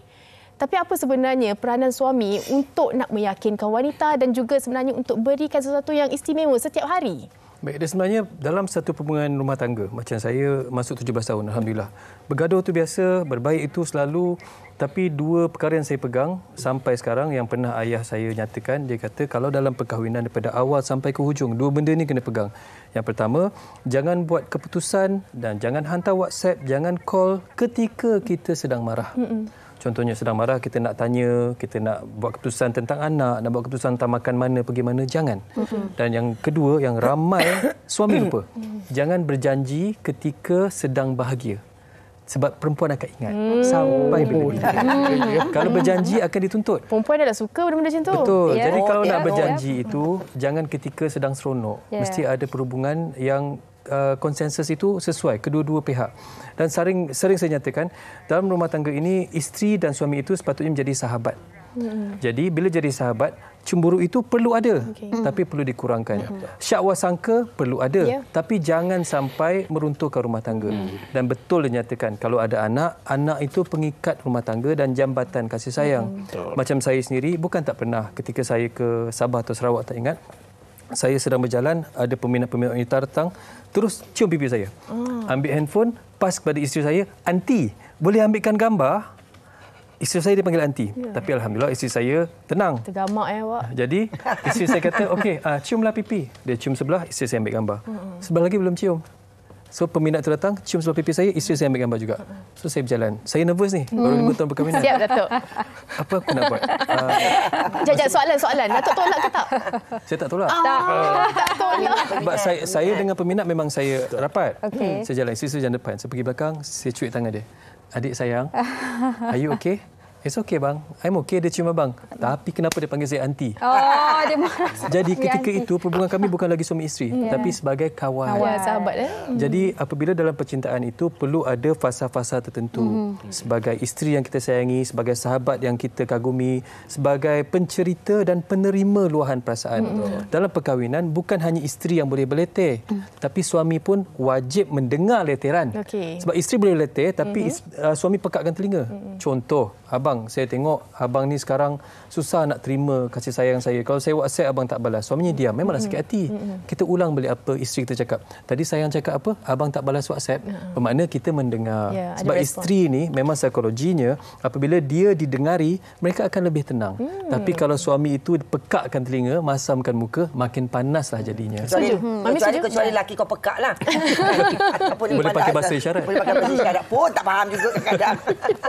Tapi apa sebenarnya peranan suami untuk nak meyakinkan wanita dan juga sebenarnya untuk berikan sesuatu yang istimewa setiap hari? Baik, dan sebenarnya dalam satu hubungan rumah tangga, macam saya masuk 17 tahun, Alhamdulillah. Bergaduh tu biasa, berbaik itu selalu. Tapi dua perkara yang saya pegang sampai sekarang yang pernah ayah saya nyatakan, dia kata kalau dalam perkahwinan daripada awal sampai ke hujung, dua benda ni kena pegang. Yang pertama, jangan buat keputusan dan jangan hantar WhatsApp, jangan call ketika kita sedang marah. Contohnya sedang marah, kita nak tanya, kita nak buat keputusan tentang anak, nak buat keputusan tentang makan mana, pergi mana, jangan. Dan yang kedua, yang ramai suami lupa. Jangan berjanji ketika sedang bahagia. Sebab perempuan akan ingat sampai bila-bila. Kalau berjanji akan dituntut. Perempuan dah suka benda-benda macam tu. Betul. Jadi kalau nak berjanji itu, jangan ketika sedang seronok. Mesti ada perhubungan yang konsensus itu sesuai kedua-dua pihak. Dan sering saya nyatakan dalam rumah tangga ini isteri dan suami itu sepatutnya menjadi sahabat. Jadi bila jadi sahabat, cemburu itu perlu ada, tapi perlu dikurangkan. Syak wasangka perlu ada, tapi jangan sampai meruntuhkan rumah tangga. Dan betul dinyatakan, kalau ada anak, anak itu pengikat rumah tangga dan jambatan kasih sayang. Macam saya sendiri, bukan tak pernah ketika saya ke Sabah atau Sarawak, tak ingat, saya sedang berjalan, ada peminat-peminat wanita datang, terus cium pipi saya. Ambil handphone, pas kepada isteri saya, "Aunty, boleh ambilkan gambar?" Isteri saya dipanggil aunty. Tapi alhamdulillah isteri saya tenang. Tergamak awak. Jadi isteri saya kata, "Okey, ciumlah pipi." Dia cium sebelah, isteri saya ambil gambar. Sebelah lagi belum cium. So peminat tu datang, cium sebelah pipi saya, isteri saya ambil gambar juga. So saya berjalan. Saya nervous ni, baru 5 tahun perkahwinan. Siap, Datuk. Apa aku nak buat? Jajak soalan. Datuk tolak ke tak? Saya tak tolak. Tak tolak. Sebab saya dengan peminat memang saya rapat. Saya jalan, isteri saya jalan depan. Saya pergi belakang, saya cuik tangan dia. "Adik sayang, are you okay?" "It's okay bang, I'm okay." Dia cium abang. Tapi kenapa dia panggil saya aunty? Dia marah. Jadi ketika itu hubungan kami bukan lagi suami isteri, tapi sebagai kawan. Sahabat. Jadi apabila dalam percintaan itu perlu ada fasa-fasa tertentu. Sebagai isteri yang kita sayangi, sebagai sahabat yang kita kagumi, sebagai pencerita dan penerima luahan perasaan. Dalam perkahwinan bukan hanya isteri yang boleh berleteh, tapi suami pun wajib mendengar leteran. Sebab isteri boleh leteh tapi suami pekakkan telinga. Contoh, "Abang, saya tengok abang ni sekarang susah nak terima kasih sayang saya. Kalau saya WhatsApp abang tak balas." Suaminya diam. Memanglah sakit hati. Kita ulang balik apa isteri kita cakap. "Tadi sayang cakap apa? Abang tak balas WhatsApp." Bermakna kita mendengar. Sebab isteri ni memang psikologinya apabila dia didengari, mereka akan lebih tenang. Tapi kalau suami itu pekakkan telinga, masamkan muka, makin panaslah jadinya. Kecuali laki kau pekak lah. Boleh pakai bahasa isyarat. Boleh pakai bahasa isyarat pun tak faham juga kadang.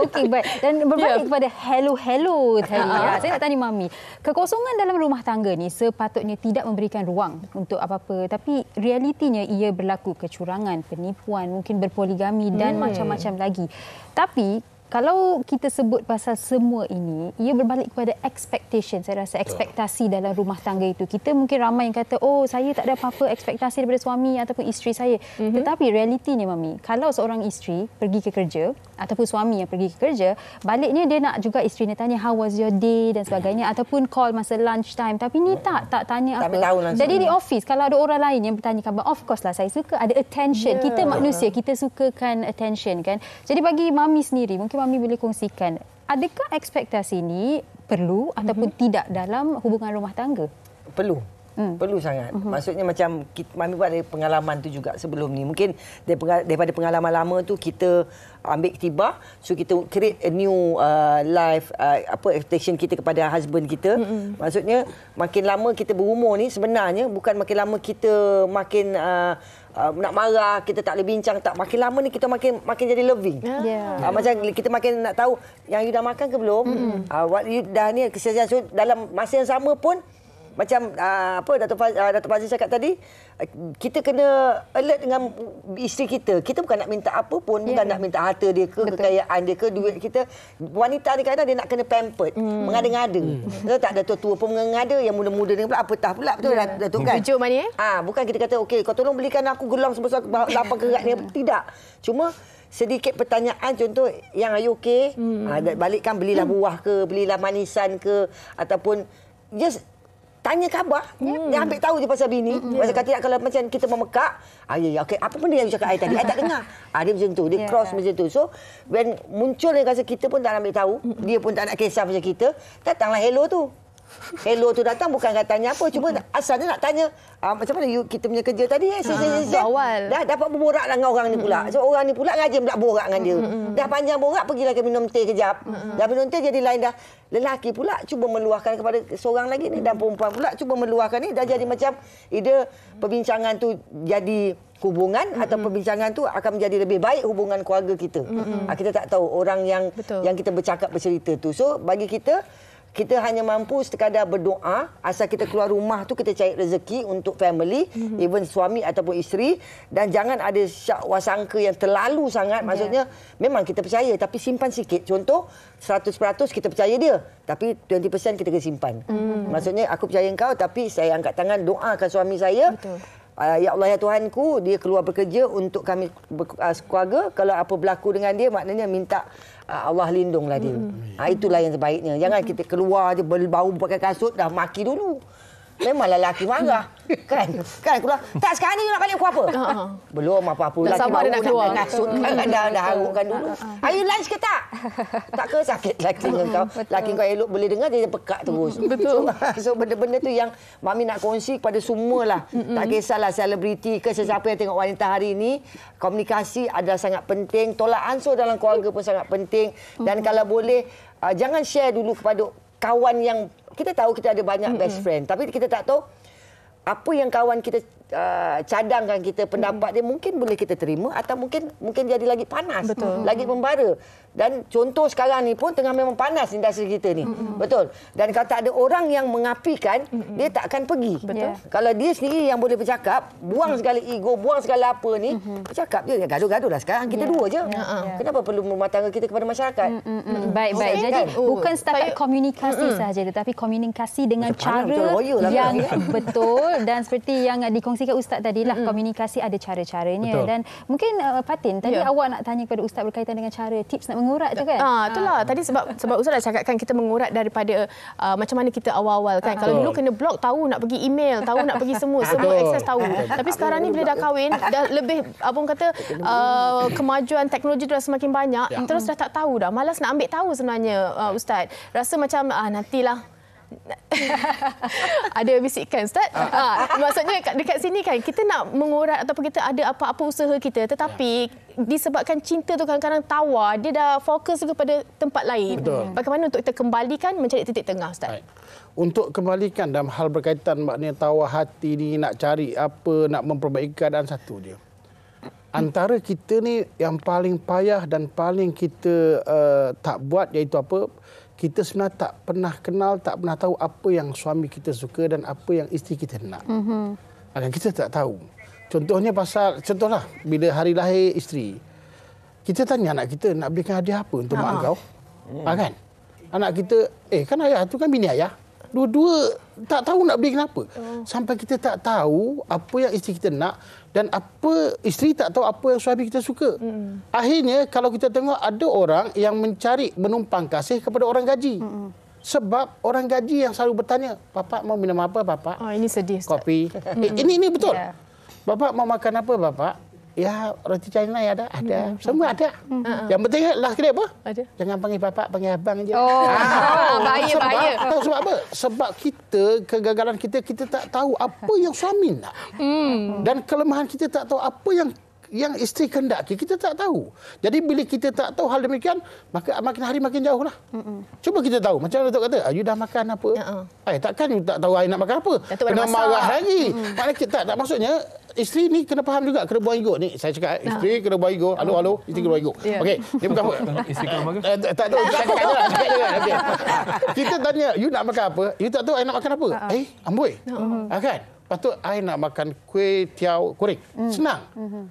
Okey, baik. Dan berbalik kepada hello tadi. Saya nak tanya Mami, kekosongan dalam rumah tangga ni sepatutnya tidak memberikan ruang untuk apa-apa, tapi realitinya ia berlaku kecurangan, penipuan, mungkin berpoligami dan macam-macam lagi. Tapi kalau kita sebut pasal semua ini, ia berbalik kepada expectation. Saya rasa ekspektasi dalam rumah tangga itu. Kita mungkin ramai yang kata, "Oh, saya tak ada apa-apa ekspektasi daripada suami ataupun isteri saya." Tetapi realitinya, Mami, kalau seorang isteri pergi ke kerja ataupun suami yang pergi ke kerja, baliknya dia nak juga isterinya tanya, "How was your day?" dan sebagainya, ataupun call masa lunch time. Tapi ni tak tanya apa. Jadi di office, kalau ada orang lain yang bertanya khabar, of course lah saya suka ada attention. Kita manusia, kita sukakan attention kan. Jadi bagi Mami sendiri, mungkin Mami boleh kongsikan, adakah ekspektasi ini perlu ataupun tidak dalam hubungan rumah tangga? Perlu. Perlu sangat. Maksudnya macam Mami buat ada pengalaman tu juga sebelum ni. Mungkin daripada pengalaman lama tu kita ambil iktibar, so kita create a new life expectation kita kepada husband kita. Maksudnya makin lama kita berumur ni sebenarnya bukan makin lama kita makin nak marah, kita tak boleh bincang, tak. Makin lama ni kita makin jadi loving. Macam kita makin nak tahu yang you dah makan ke belum, what you dah ni kesihatan. So dalam masa yang sama pun macam Datuk Fazil cakap tadi, kita kena alert dengan isteri kita. Kita bukan nak minta apa pun, bukan nak minta harta dia ke, kekayaan dia ke, duit kita. Wanita ni kadang dia nak kena pampered, mengada-ngada. Tak ada tua-tua pun mengada, yang muda-muda ni pula apatah pula, betul Datuk kan? Bujuk Mani bukan kita kata, "Okey, kau tolong belikan aku gelang sebesar lapang kerat ni." Tidak. Cuma sedikit pertanyaan, contoh yang "Are you okay?" Balikkan belilah buah ke, belilah manisan ke, ataupun just tanya khabar. Dia ambil tahu je pasal bini. Macam kata kalau macam kita memekak, okey, apa benda yang you cakap tadi? I tak dengar. Dia macam tu. Dia cross macam tu. So, when muncul yang rasa kita pun tak ambil tahu, dia pun tak nak kisah macam kita, datanglah hello tu. Hello tu datang bukan nak tanya apa, cuma asalnya nak tanya macam mana kita punya kerja tadi. Awal. Dah dapat berborak dengan orang ni pula. So orang ni pula ngaji pula borak dengan dia. Dah panjang borak, pergilah ke minum teh kejap. Dah minum teh jadi lain dah. Lelaki pula cuba meluahkan kepada seorang lagi ni, dan perempuan pula cuba meluahkan ni. Dah jadi macam either perbincangan tu jadi hubungan atau perbincangan tu akan menjadi lebih baik hubungan keluarga kita. Kita tak tahu orang yang kita bercakap bercerita tu. So bagi kita hanya mampu sekadar berdoa, asal kita keluar rumah tu kita cari rezeki untuk family, even suami ataupun isteri, dan jangan ada syak wasangka yang terlalu sangat. Maksudnya memang kita percaya tapi simpan sikit. Contoh 100% kita percaya dia, tapi 20% kita kena simpan. Maksudnya aku percaya engkau tapi saya angkat tangan doakan suami saya. ya Allah ya Tuhanku, dia keluar bekerja untuk kami keluarga. Kalau apa berlaku dengan dia, maknanya minta Allah lindunglah dia. Itulah yang sebaiknya. Jangan kita keluar je bau pakai kasut dah maki dulu. Memanglah lelaki marah. Kan keluar. Tak, sekarang ni nak balik aku apa? Belum apa-apa. Lelaki baru nak keluar kasut. Dah harungkan dulu. Ayo lunch ke tak? Tak ke sakit lelaki kau. Lelaki kau elok boleh dengar, dia pekak terus. Betul. So benda-benda tu yang Mami nak kongsi kepada semualah. Tak kisahlah selebriti ke sesiapa yang tengok wanita hari ini. Komunikasi adalah sangat penting. Tolak ansur dalam keluarga pun sangat penting. Dan kalau boleh, jangan share dulu kepada kawan yang kita tahu kita ada banyak best friend, tapi kita tak tahu apa yang kawan kita cadangkan kita pendapat dia mungkin boleh kita terima atau mungkin jadi lagi panas, lagi membara. Dan contoh sekarang ni pun tengah memang panas industri kita ni. Betul. Dan kalau tak ada orang yang mengapikan, dia tak akan pergi. Betul. Kalau dia sendiri yang boleh bercakap, buang segala ego, buang segala apa ni, bercakap je. Gaduh-gaduh lah sekarang kita dua je. Kenapa perlu rumah tangga kita kepada masyarakat? Baik. Jadi bukan setakat komunikasi sahaja, tetapi komunikasi dengan cara yang betul. Dan seperti yang dikongsikan Ustaz tadi lah, komunikasi ada cara-caranya. Betul. Dan mungkin Fatin, tadi awak nak tanya kepada Ustaz berkaitan dengan cara tips nak mengurat tu kan? Itulah. Tadi sebab Ustaz dah cakapkan kita mengurat daripada macam mana kita awal-awal kan. Kalau dulu kena blog, tahu nak pergi email, tahu nak pergi semua akses tahu. Tapi sekarang ni bila dah kahwin, dah lebih abang kata kemajuan teknologi dah semakin banyak, terus dah tak tahu dah. Malas nak ambil tahu sebenarnya Ustaz. Rasa macam nantilah. Ada bisikan Ustaz. Maksudnya dekat sini kan kita nak mengurat ataupun kita ada apa-apa usaha kita, tetapi disebabkan cinta tu kadang-kadang tawar, dia dah fokus kepada tempat lain. Betul. Bagaimana untuk kita kembalikan mencari titik tengah Ustaz? Untuk kembalikan dalam hal berkaitan maknanya tawar hati ni, nak cari apa, nak memperbaiki keadaan, satu dia. Antara kita ni yang paling payah dan paling kita tak buat iaitu apa? Kita sebenarnya tak pernah kenal, tak pernah tahu apa yang suami kita suka dan apa yang isteri kita nak. Kita tak tahu. Contohlah bila hari lahir isteri, kita tanya anak kita nak belikan hadiah apa untuk mak kau? Kan? Anak kita, kan ayah tu kan bini ayah. Dua-dua tak tahu nak beli kenapa. Sampai kita tak tahu apa yang isteri kita nak dan apa isteri tak tahu apa yang suami kita suka. Akhirnya kalau kita tengok ada orang yang mencari menumpang kasih kepada orang gaji. Sebab orang gaji yang selalu bertanya, "Bapak mau minum apa, Bapak?" Ini sedih Ustaz. Kopi. Ini betul. "Bapak mau makan apa, Bapak?" "Ya, roti canai ada. Semua ada. Yang penting lah kira apa? Ada. Jangan panggil bapak, panggil abang je." Bahaya. Sebab apa? Sebab kegagalan kita tak tahu apa yang suami nak. Dan kelemahan kita tak tahu apa yang isteri kehendaki, kita tak tahu. Jadi bila kita tak tahu hal demikian, maka makin hari makin jauh lah. Cuba kita tahu. Macam Datuk kata, "You dah makan apa?" Takkan you tak tahu I nak makan apa? Kena marah lagi. Maknanya kita tak maksudnya, isteri ni kena faham juga, kena buang ego. Ni saya cakap, isteri kena buang ego. Halo, isteri kena buang ego. Okey, ni bukan apa. Isteri kena makan? Tak tahu, cakap je lah. Okay. Kita tanya, "You nak makan apa?" You tak tahu I nak makan apa. Amboi. Kan? Patut I nak makan kuih tiaw goreng. Senang.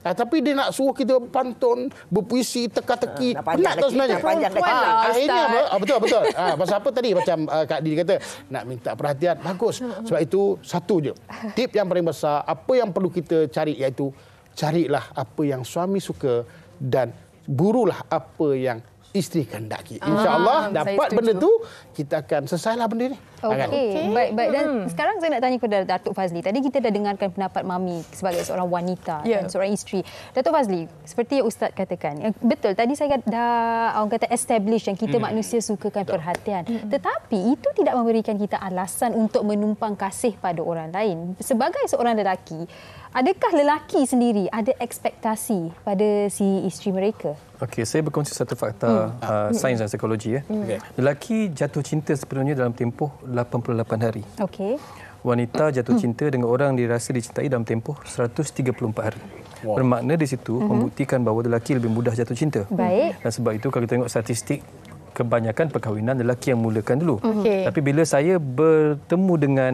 Tapi dia nak suruh kita pantun, berpuisi, teka-teki. Penat tu sebenarnya. Akhirnya apa? Betul. Pasal apa tadi macam Kak Didi kata, nak minta perhatian. Bagus. Sebab itu satu je. Tip yang paling besar, apa yang perlu kita cari iaitu carilah apa yang suami suka dan burulah apa yang isteri kehendaki. InsyaAllah dapat benda tu, kita akan selesailah benda ni. Okey. Baik. Dan sekarang saya nak tanya kepada Datuk Fazli. Tadi kita dah dengarkan pendapat Mami sebagai seorang wanita dan seorang isteri. Datuk Fazli, seperti yang Ustaz katakan, betul, tadi saya dah orang kata establish yang kita manusia sukakan perhatian. Tetapi itu tidak memberikan kita alasan untuk menumpang kasih pada orang lain. Sebagai seorang lelaki, adakah lelaki sendiri ada ekspektasi pada si isteri mereka? Okey, saya berkongsi satu fakta sains dan psikologi. Lelaki jatuh cinta sepenuhnya dalam tempoh 88 hari. Okey. Wanita jatuh cinta dengan orang dirasa dicintai dalam tempoh 134 hari. Bermakna di situ membuktikan bahawa lelaki lebih mudah jatuh cinta. Baik. Dan sebab itu kalau kita tengok statistik, kebanyakan perkahwinan lelaki yang mulakan dulu. Tapi bila saya bertemu dengan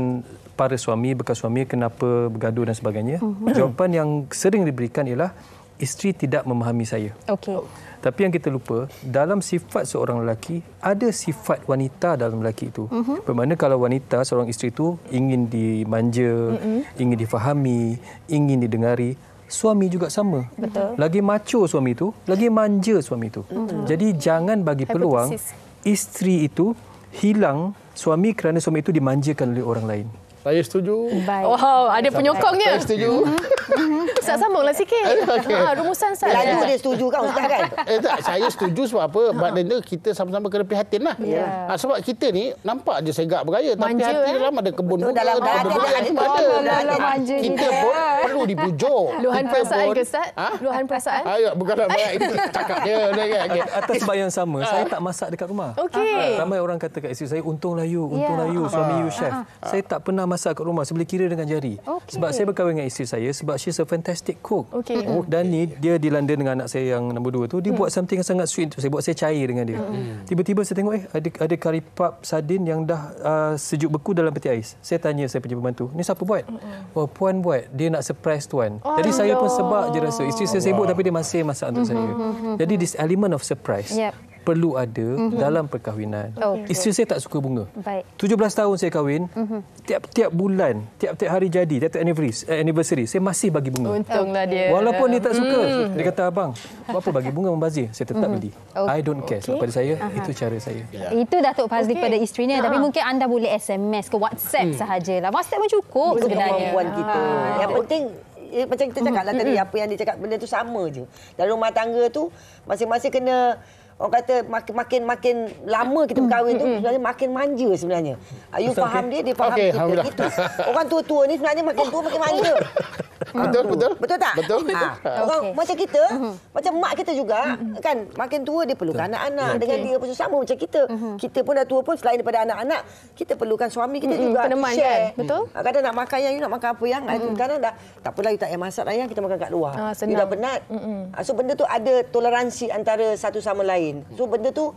para suami, bekas suami, kenapa bergaduh dan sebagainya, jawapan yang sering diberikan ialah isteri tidak memahami saya. Okey. Tapi yang kita lupa, dalam sifat seorang lelaki, ada sifat wanita dalam lelaki itu. Bermakna kalau wanita, seorang isteri itu ingin dimanja, ingin difahami, ingin didengari, suami juga sama. Betul. Lagi macho suami itu, lagi manja suami itu. Jadi jangan bagi peluang isteri itu hilang suami kerana suami itu dimanjakan oleh orang lain. Saya setuju. Wow, ada penyokongnya. Saya setuju. Ustaz sambunglah sikit. Rumusan Ustaz. Laju dia setuju kan Ustaz kan? Tak, saya setuju sebab apa? Maknanya kita sama-sama kena prihatin lah. Sebab kita ni nampak je segak bergaya. Tapi Manja, hati dalam ada kebun bunga. Dalam ada. Kita pun perlu dipujuk. Luahan Kita perasaan pun- ke Ustaz? Luahan perasaan? Bukanlah banyak itu cakap dia. Atas sebab yang sama, saya tak masak dekat rumah. Okey. Ramai orang kata kat isteri saya, untunglah you, suami you chef. Saya tak pernah masak kat rumah, saya boleh kira dengan jari. Sebab saya berkahwin dengan isteri saya sebab she's a fantastic cook. Dan ni dia dilanda dengan anak saya yang nombor 2 tu, dia buat something yang sangat sweet untuk saya, buat saya cair dengan dia. Tiba-tiba saya tengok ada kari pup sardin yang dah sejuk beku dalam peti ais. Saya tanya saya punya pembantu, ni siapa buat? Oh, puan buat. Dia nak surprise tuan. Jadi saya pun sebab je rasa isteri saya sibuk tapi dia masih masak untuk saya. Jadi this element of surprise perlu ada dalam perkahwinan. Isteri saya tak suka bunga. 17 tahun saya kahwin, tiap-tiap bulan, tiap-tiap hari jadi, tiap-tiap anniversary, saya masih bagi bunga. Untunglah dia. Walaupun dia tak suka. Dia kata, abang, apa bagi bunga membazir? Saya tetap beli. I don't care. Sebab pada saya, itu cara saya. Itu Datuk Fazli pada isterinya. Tapi mungkin anda boleh SMS ke WhatsApp sahajalah. WhatsApp pun cukup sebenarnya. Kemampuan kita. Yang penting macam kita cakap lah tadi, apa yang dia cakap, benda tu sama je. Dalam rumah tangga tu, masing-masing kena, orang kata makin lama kita berkahwin tu sebenarnya makin manja sebenarnya. You faham dia faham kita. Gitu. Orang tua-tua ni sebenarnya makin tua makin manja. Betul tak? Betul. Orang macam kita, macam mak kita juga kan, makin tua dia perlukan anak-anak dengan dia pun sama macam kita. Kita pun dah tua pun selain daripada anak-anak, kita perlukan suami kita juga. Peneman share. kan? Betul. Kadang nak makan yang you nak makan apa yang kadang dah tak apalah you tak payah masak ayang, kita makan kat luar. You dah penat. So benda tu ada toleransi antara satu sama lain. So benda tu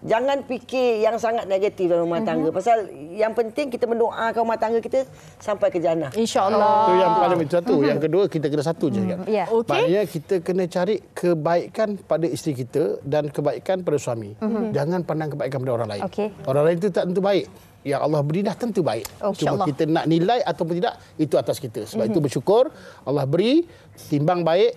jangan fikir yang sangat negatif dalam rumah tangga. Pasal yang penting kita mendoakan rumah tangga kita sampai ke jannah. InsyaAllah. Itu yang paling satu. Yang kedua, kita kena satu je. Maknanya kita kena cari kebaikan pada isteri kita dan kebaikan pada suami. Jangan pandang kebaikan pada orang lain. Orang lain itu tak tentu baik. Yang Allah beri dah tentu baik. Cuma kita nak nilai ataupun tidak, itu atas kita. Sebab itu bersyukur Allah beri, timbang baik,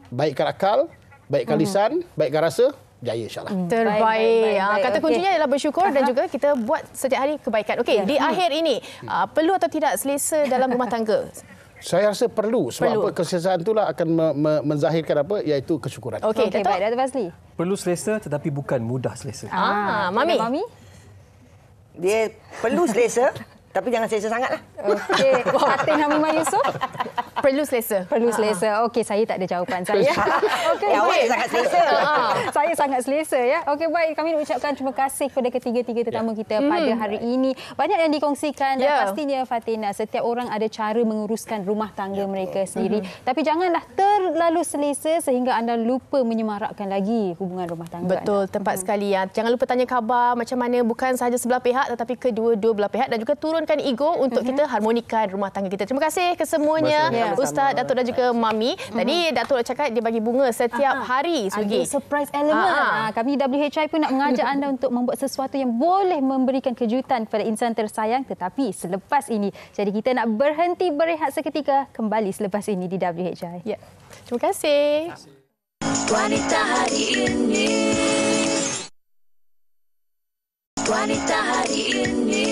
baikkan akal, baikkan lisan, baikkan rasa, jaya insyaAllah. Terbaik. Kata kuncinya adalah bersyukur dan juga kita buat setiap hari kebaikan. Okey, di akhir ini, perlu atau tidak selesa dalam rumah tangga? Saya rasa perlu. Sebab apa, keselesaan itulah akan menzahirkan apa, iaitu kesyukuran. Okey, baik Datuk Fazli. Perlu selesa tetapi bukan mudah selesa. Mami? Dia perlu selesa tapi jangan selesa sangatlah. Okey, Fatin Hamimah Yusof. Perlu selesa. Perlu selesa. Okey, saya tak ada jawapan saya. Okey, awak sangat selesa. Saya sangat selesa ya. Okey, baik, kami nak ucapkan terima kasih kepada ketiga-tiga tetamu kita pada hari ini. Banyak yang dikongsikan dan pastinya Fatina, setiap orang ada cara menguruskan rumah tangga mereka sendiri. Tapi janganlah terlalu selesa sehingga anda lupa menyemarakkan lagi hubungan rumah tangga. Betul, tempat sekali ya. Jangan lupa tanya khabar macam mana, bukan sahaja sebelah pihak tetapi kedua-dua belah pihak, dan juga turunkan ego untuk kita harmonikan rumah tangga kita. Terima kasih kesemuanya, Ustaz, Datuk dan juga Mami. Tadi Datuk cakap dia bagi bunga setiap hari. Ada surprise element. Kami WHI pun nak mengajak anda untuk membuat sesuatu yang boleh memberikan kejutan kepada insan tersayang, tetapi selepas ini. Jadi kita nak berhenti berehat seketika, kembali selepas ini di WHI. Ya. Terima kasih. Wanita hari ini. Wanita hari ini.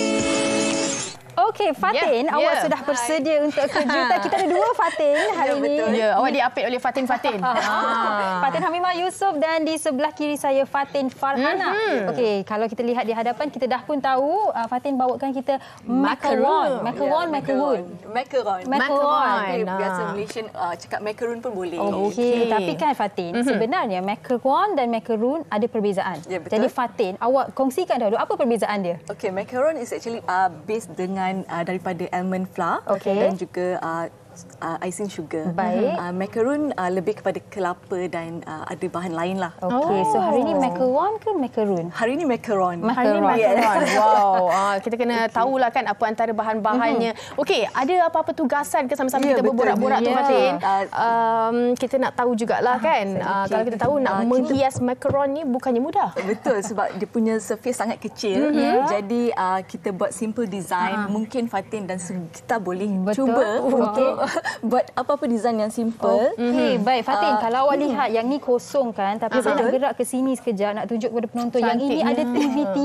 Okey, Fatin, awak sudah bersedia untuk kejutan. Kita ada dua Fatin hari ini. Ya, awak diapit oleh Fatin. Fatin Hamimah Yusof dan di sebelah kiri saya Fatin Farhana. Okey, kalau kita lihat di hadapan, kita dah pun tahu Fatin bawakan kita macaron. Biasa Malaysian cakap macaron pun boleh. Okey, tapi kan Fatin, sebenarnya macaron dan macaron ada perbezaan. Ya, betul. Jadi Fatin, awak kongsikan dahulu apa perbezaan dia? Okey, macaron is actually based dengan daripada almond flour dan juga icing sugar. Baik. Macaron lebih kepada kelapa dan ada bahan lain lah. Okey, so hari ni macaron ke macaron? Hari ni macaron. Macaron. Wow, kita kena tahulah kan apa antara bahan-bahannya. Okey, ada apa-apa tugasan ke sama-sama kita berborak-borak tu Fatin? Kita nak tahu jugalah kan. Kalau kita tahu nak menghias macaron ni bukannya mudah. Betul, sebab dia punya surface sangat kecil. Jadi kita buat simple design. Mungkin Fatin dan kita boleh cuba untuk buat apa-apa design yang simple. Okey, baik Fatin, kalau awak lihat yang ni kosong kan, tapi saya nak gerak ke sini sekejap nak tunjuk kepada penonton yang ini ada TV3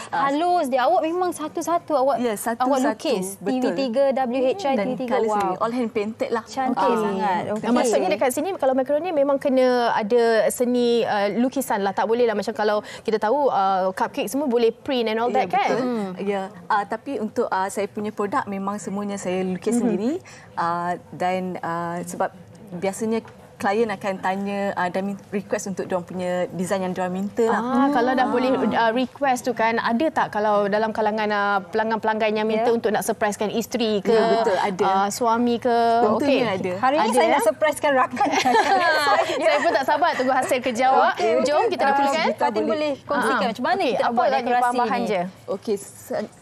halus dia. Awak memang satu-satu awak awak lukis. TV3 WHI dan TV3 all hand painted lah. Cantik sangat. Okay. Maksudnya dekat sini kalau macaron ni memang kena ada seni lukisan lah. Tak boleh lah macam kalau kita tahu cupcake semua boleh print and all that kan. Ya, tapi untuk saya punya produk memang semuanya saya lukis sendiri. Dan sebab biasanya klien akan tanya dan request untuk diorang punya design yang diorang minta lah. Kalau dah boleh request tu kan, ada tak kalau dalam kalangan pelanggan-pelanggan yang minta untuk nak surprisekan isteri ke, betul, ada. Suami ke? Tentunya ada. Hari ni saya nak surprisekan rakan. Saya pun tak sabar tunggu hasil kerja awak. Jom kita nak mulakan. Fatin boleh kongsikan macam mana kita buat dekorasi bahan je. Okey,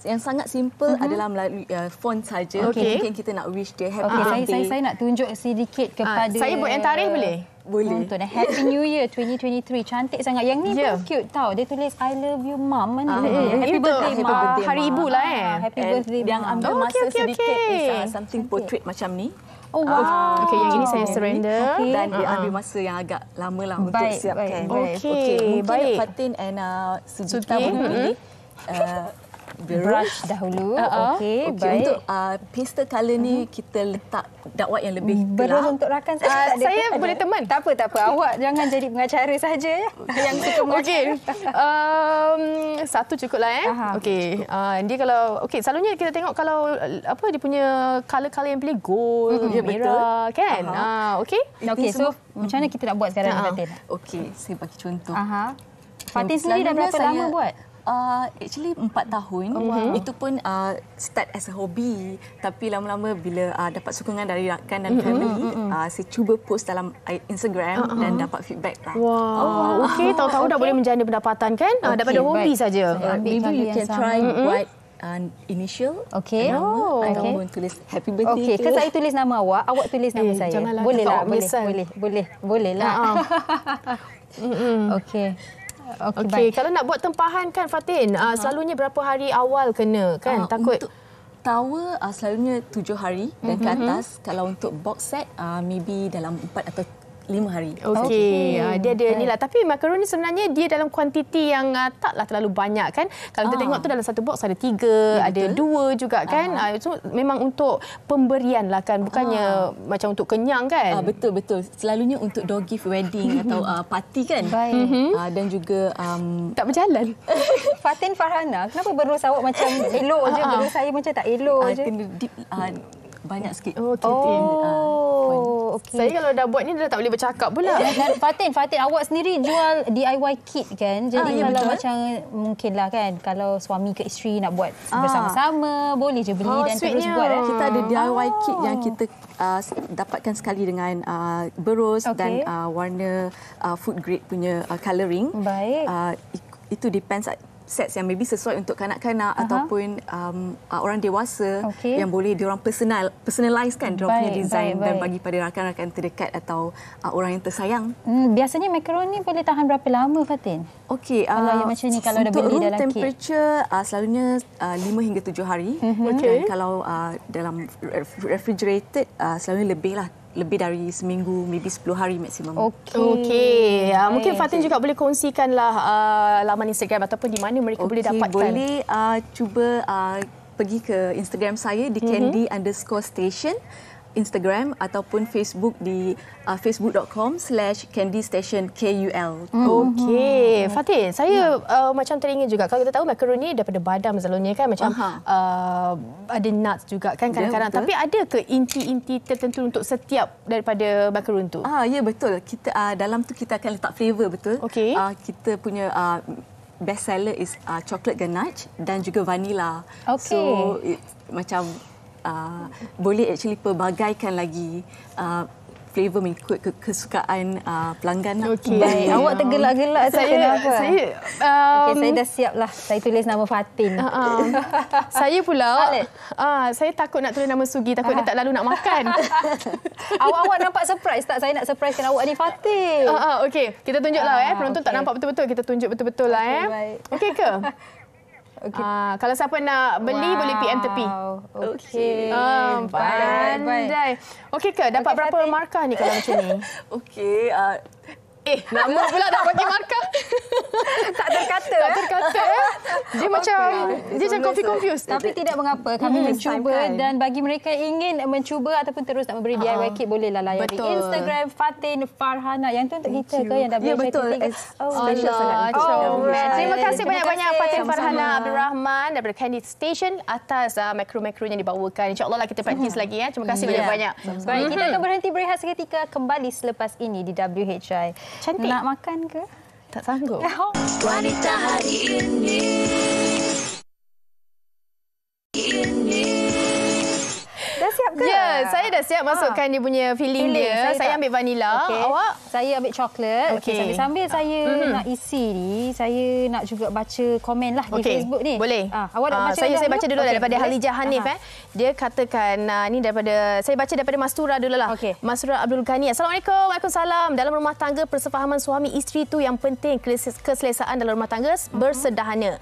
yang sangat simple adalah melalui font saja. Mungkin kita nak wish dia happy birthday. Saya nak tunjuk sedikit kepada saya buat yang tarikh boleh? Boleh. Untuk Happy New Year 2023. Cantik sangat. Yang ni pun cute tau. Dia tulis I love you mom. Happy birthday mom. Hari ibu lah Happy birthday yang ambil masa sedikit is something portrait macam ni. Oh wow. Okey, yang ini saya surrender dan dia ambil masa yang agak lama lah untuk siapkan. Okey, mungkin Fatin and Sujita boleh pilih brush dahulu. Okey, baik. Untuk pastel colour ni kita letak dakwat yang lebih gelap. gelap. Untuk rakan saya boleh teman. Tak apa. Awak jangan jadi pengacara saja ya. Yang suka mengacara. Satu cukuplah Okey. Dia kalau selalunya kita tengok kalau apa dia punya color-color yang pilih gold, merah kan. Okey. Okey, so macam mana kita nak buat sekarang Fatin? Okey, saya bagi contoh. Fatin sendiri dah berapa lama buat? Actually 4 tahun. Itu pun start as a hobby. Tapi lama-lama bila dapat sokongan dari rakan dan family, saya cuba post dalam Instagram dan dapat feedback lah. Wow. Okey, tahu-tahu dah boleh menjana pendapatan kan? Daripada hobi saja. Maybe you can try buat initial. Okey. Ataupun tulis happy birthday. Okey, ke saya tulis nama awak tulis nama saya. Janganlah. Boleh lah. Okey. Okey, kalau nak buat tempahan kan Fatin, selalunya berapa hari awal kena kan? Takut untuk tower selalunya 7 hari dan ke atas. Kalau untuk box set maybe dalam 4 atau 5 hari. Okey. Dia ada ni lah. Tapi macaron ni sebenarnya dia dalam kuantiti yang taklah terlalu banyak kan. Kalau kita tengok tu dalam satu box ada 3, ada 2 juga kan. So memang untuk pemberian lah kan. Bukannya macam untuk kenyang kan. Betul. Selalunya untuk door gift wedding atau party kan. Dan juga tak berjalan. Fatin Farhana, kenapa berus awak macam elok je? Berus saya macam tak elok je. Kena deep, banyak sikit. Okey. Saya kalau dah buat ni dah tak boleh bercakap pula. Dan Fatin awak sendiri jual DIY kit kan? Jadi kalau macam mungkinlah kan kalau suami ke isteri nak buat bersama-sama, boleh je beli dan terus buat. Kita ada DIY kit yang kita dapatkan sekali dengan berus dan warna food grade punya colouring. Baik. Itu depends sets yang maybe sesuai untuk kanak-kanak ataupun orang dewasa yang boleh diorang personalize kan diorang punya design dan bagi pada rakan-rakan terdekat atau orang yang tersayang. Biasanya macaron ni boleh tahan berapa lama Fatin? Okey, kalau yang macam ni kalau dah beli dalam kit. Untuk room temperature selalunya 5 hingga 7 hari. Dan kalau dalam refrigerated selalunya lebih dari seminggu, maybe 10 hari maksimum. Okey. Mungkin Fatin juga boleh kongsikanlah laman Instagram ataupun di mana mereka boleh dapatkan. Boleh cuba pergi ke Instagram saya di candy_station Instagram ataupun Facebook di facebook.com/candystationkul. Okey. Fatin, saya macam teringin juga. Kalau kita tahu macaron ni daripada badam selalunya kan macam ada nuts juga kan kadang-kadang. Tapi ada ke inti-inti tertentu untuk setiap daripada macaron tu? Ya betul. Kita dalam tu kita akan letak flavor betul. Okey. Kita punya best seller is chocolate ganache dan juga vanilla. Okay. So macam boleh actually pelbagaikan lagi flavor mengikut kesukaan pelanggan. Okey. Awak tergelak-gelak saya saya dah siap lah. Saya tulis nama Fatin. Saya pula saya takut nak tulis nama Sugi, takut dia tak lalu nak makan. Awak nampak surprise tak? Saya nak surprisekan awak ni Fatin. Okey, kita tunjuklah penonton tak nampak betul-betul, kita tunjuk betul-betul lah Okey ke? Okay. Kalau siapa nak beli boleh PM tepi. Okey. Pandai. Okey ke? Dapat berapa markah ni kalau macam ni? Okey. Nama pula dah bagi markah. Tak terkata. Dia macam confused. Tapi tidak mengapa. Kami mencuba dan bagi mereka yang ingin mencuba ataupun terus nak memberi DIY kit bolehlah layari Instagram Fatin Farhana. Yang tu untuk kita ke yang dah beli Special sangat. Terima kasih banyak-banyak Fatin Farhana Abdul Rahman daripada Candy Station atas makro-makronya dibawakan. InsyaAllah lah kita praktis lagi. Terima kasih banyak-banyak. Baik, kita akan berhenti berehat seketika, kembali selepas ini di WHI. Cantik. Nak makan ke? Tak sanggup. Wanita hari ini. Dah siap ke? Ya, saya dah siap masukkan dia punya filling dia. Saya ambil vanila. Awak? Saya ambil coklat. Sambil-sambil saya nak isi ni, saya nak juga baca komen lah di Facebook ni. Boleh. Awak nak baca saya baca dulu daripada Halijah Hanif. Dia katakan, ni daripada, saya baca daripada Mastura dulu lah. Mastura Abdul Ghani. Assalamualaikum. Waalaikumsalam. Dalam rumah tangga, persefahaman suami isteri tu yang penting. Keselesaan dalam rumah tangga bersederhana.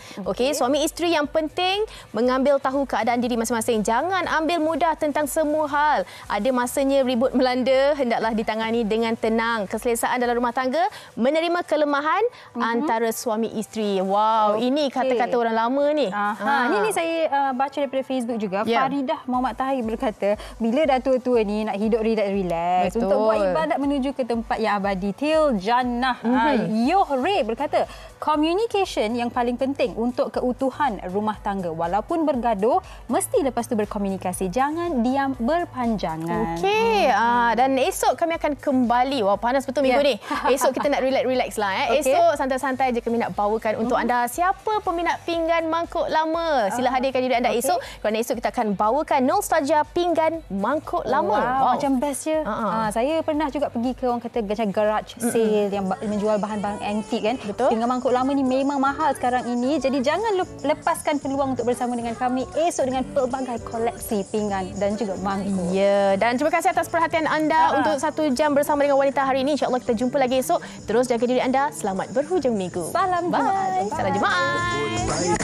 Suami isteri yang penting mengambil tahu keadaan diri masing-masing. Jangan ambil mudah tentang semua hal. Ada masanya ribut melanda, hendaklah ditangani dengan tenang. Keselesaan dalam rumah tangga, menerima kelemahan antara suami isteri. Wow, ini kata-kata orang lama ni. Ini saya baca daripada Facebook juga. Faridah Muhammad Tahir berkata, bila dah tua-tua ni nak hidup relax untuk buat ibadat menuju ke tempat yang abadi, til jannah. Yohre berkata, communication yang paling penting untuk keutuhan rumah tangga. Walaupun bergaduh, mesti lepas tu berkomunikasi. Jangan diam berpanjangan. Dan esok kami akan kembali. Wah, panas betul minggu ni. Esok kita nak relax lah. Esok santai-santai je kami nak bawakan untuk anda siapa peminat pinggan mangkuk lama. Sila hadirkan diri anda esok. Kerana esok kita akan bawakan nostalgia pinggan mangkuk lama. Macam best je. Saya pernah juga pergi ke orang kata macam garage sale yang menjual bahan-bahan antik kan. Pinggan mangkuk lama ni memang mahal sekarang ini. Jadi jangan lepaskan peluang untuk bersama dengan kami esok dengan pelbagai koleksi pinggan dan juga mangkuk. Dan terima kasih atas perhatian anda untuk 1 jam bersama dengan wanita hari ini. InsyaAllah kita jumpa lagi esok. Terus jaga diri anda. Selamat berhujung minggu. Salam Jumaat. Salam Jumaat.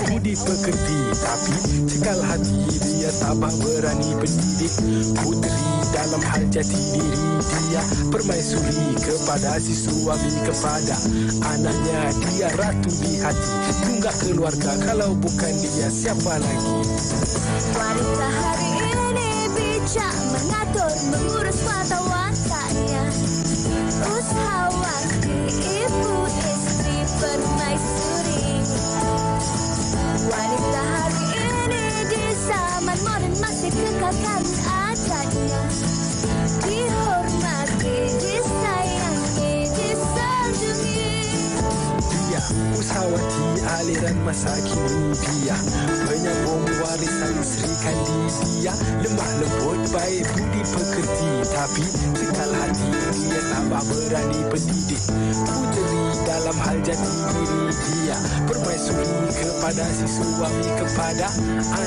Budi pekerti tapi cekal hati dia tabah berani pendidik. Puteri dalam hal jati diri dia permaisuri kepada si suami kepada anaknya. Dia ratu di hati tunggak keluarga. Kalau bukan dia siapa lagi? Wanita hari ini bijak mengatur mengurus mata wataknya. Usahawati ibu istri permaisuri. Wanita hari ini di zaman modern masih kekalkan adatnya. Dihormati, disayangi, disanjungi. Dia usahawati aliran masa kini. Dia penyambung warisan Sri Kandi. Dia lemah lembut baik budi pekerti tapi cekal hati dia tabah berani pendidik. Puteri dalam hal jati diri dia permaisuri kepada si suami kepada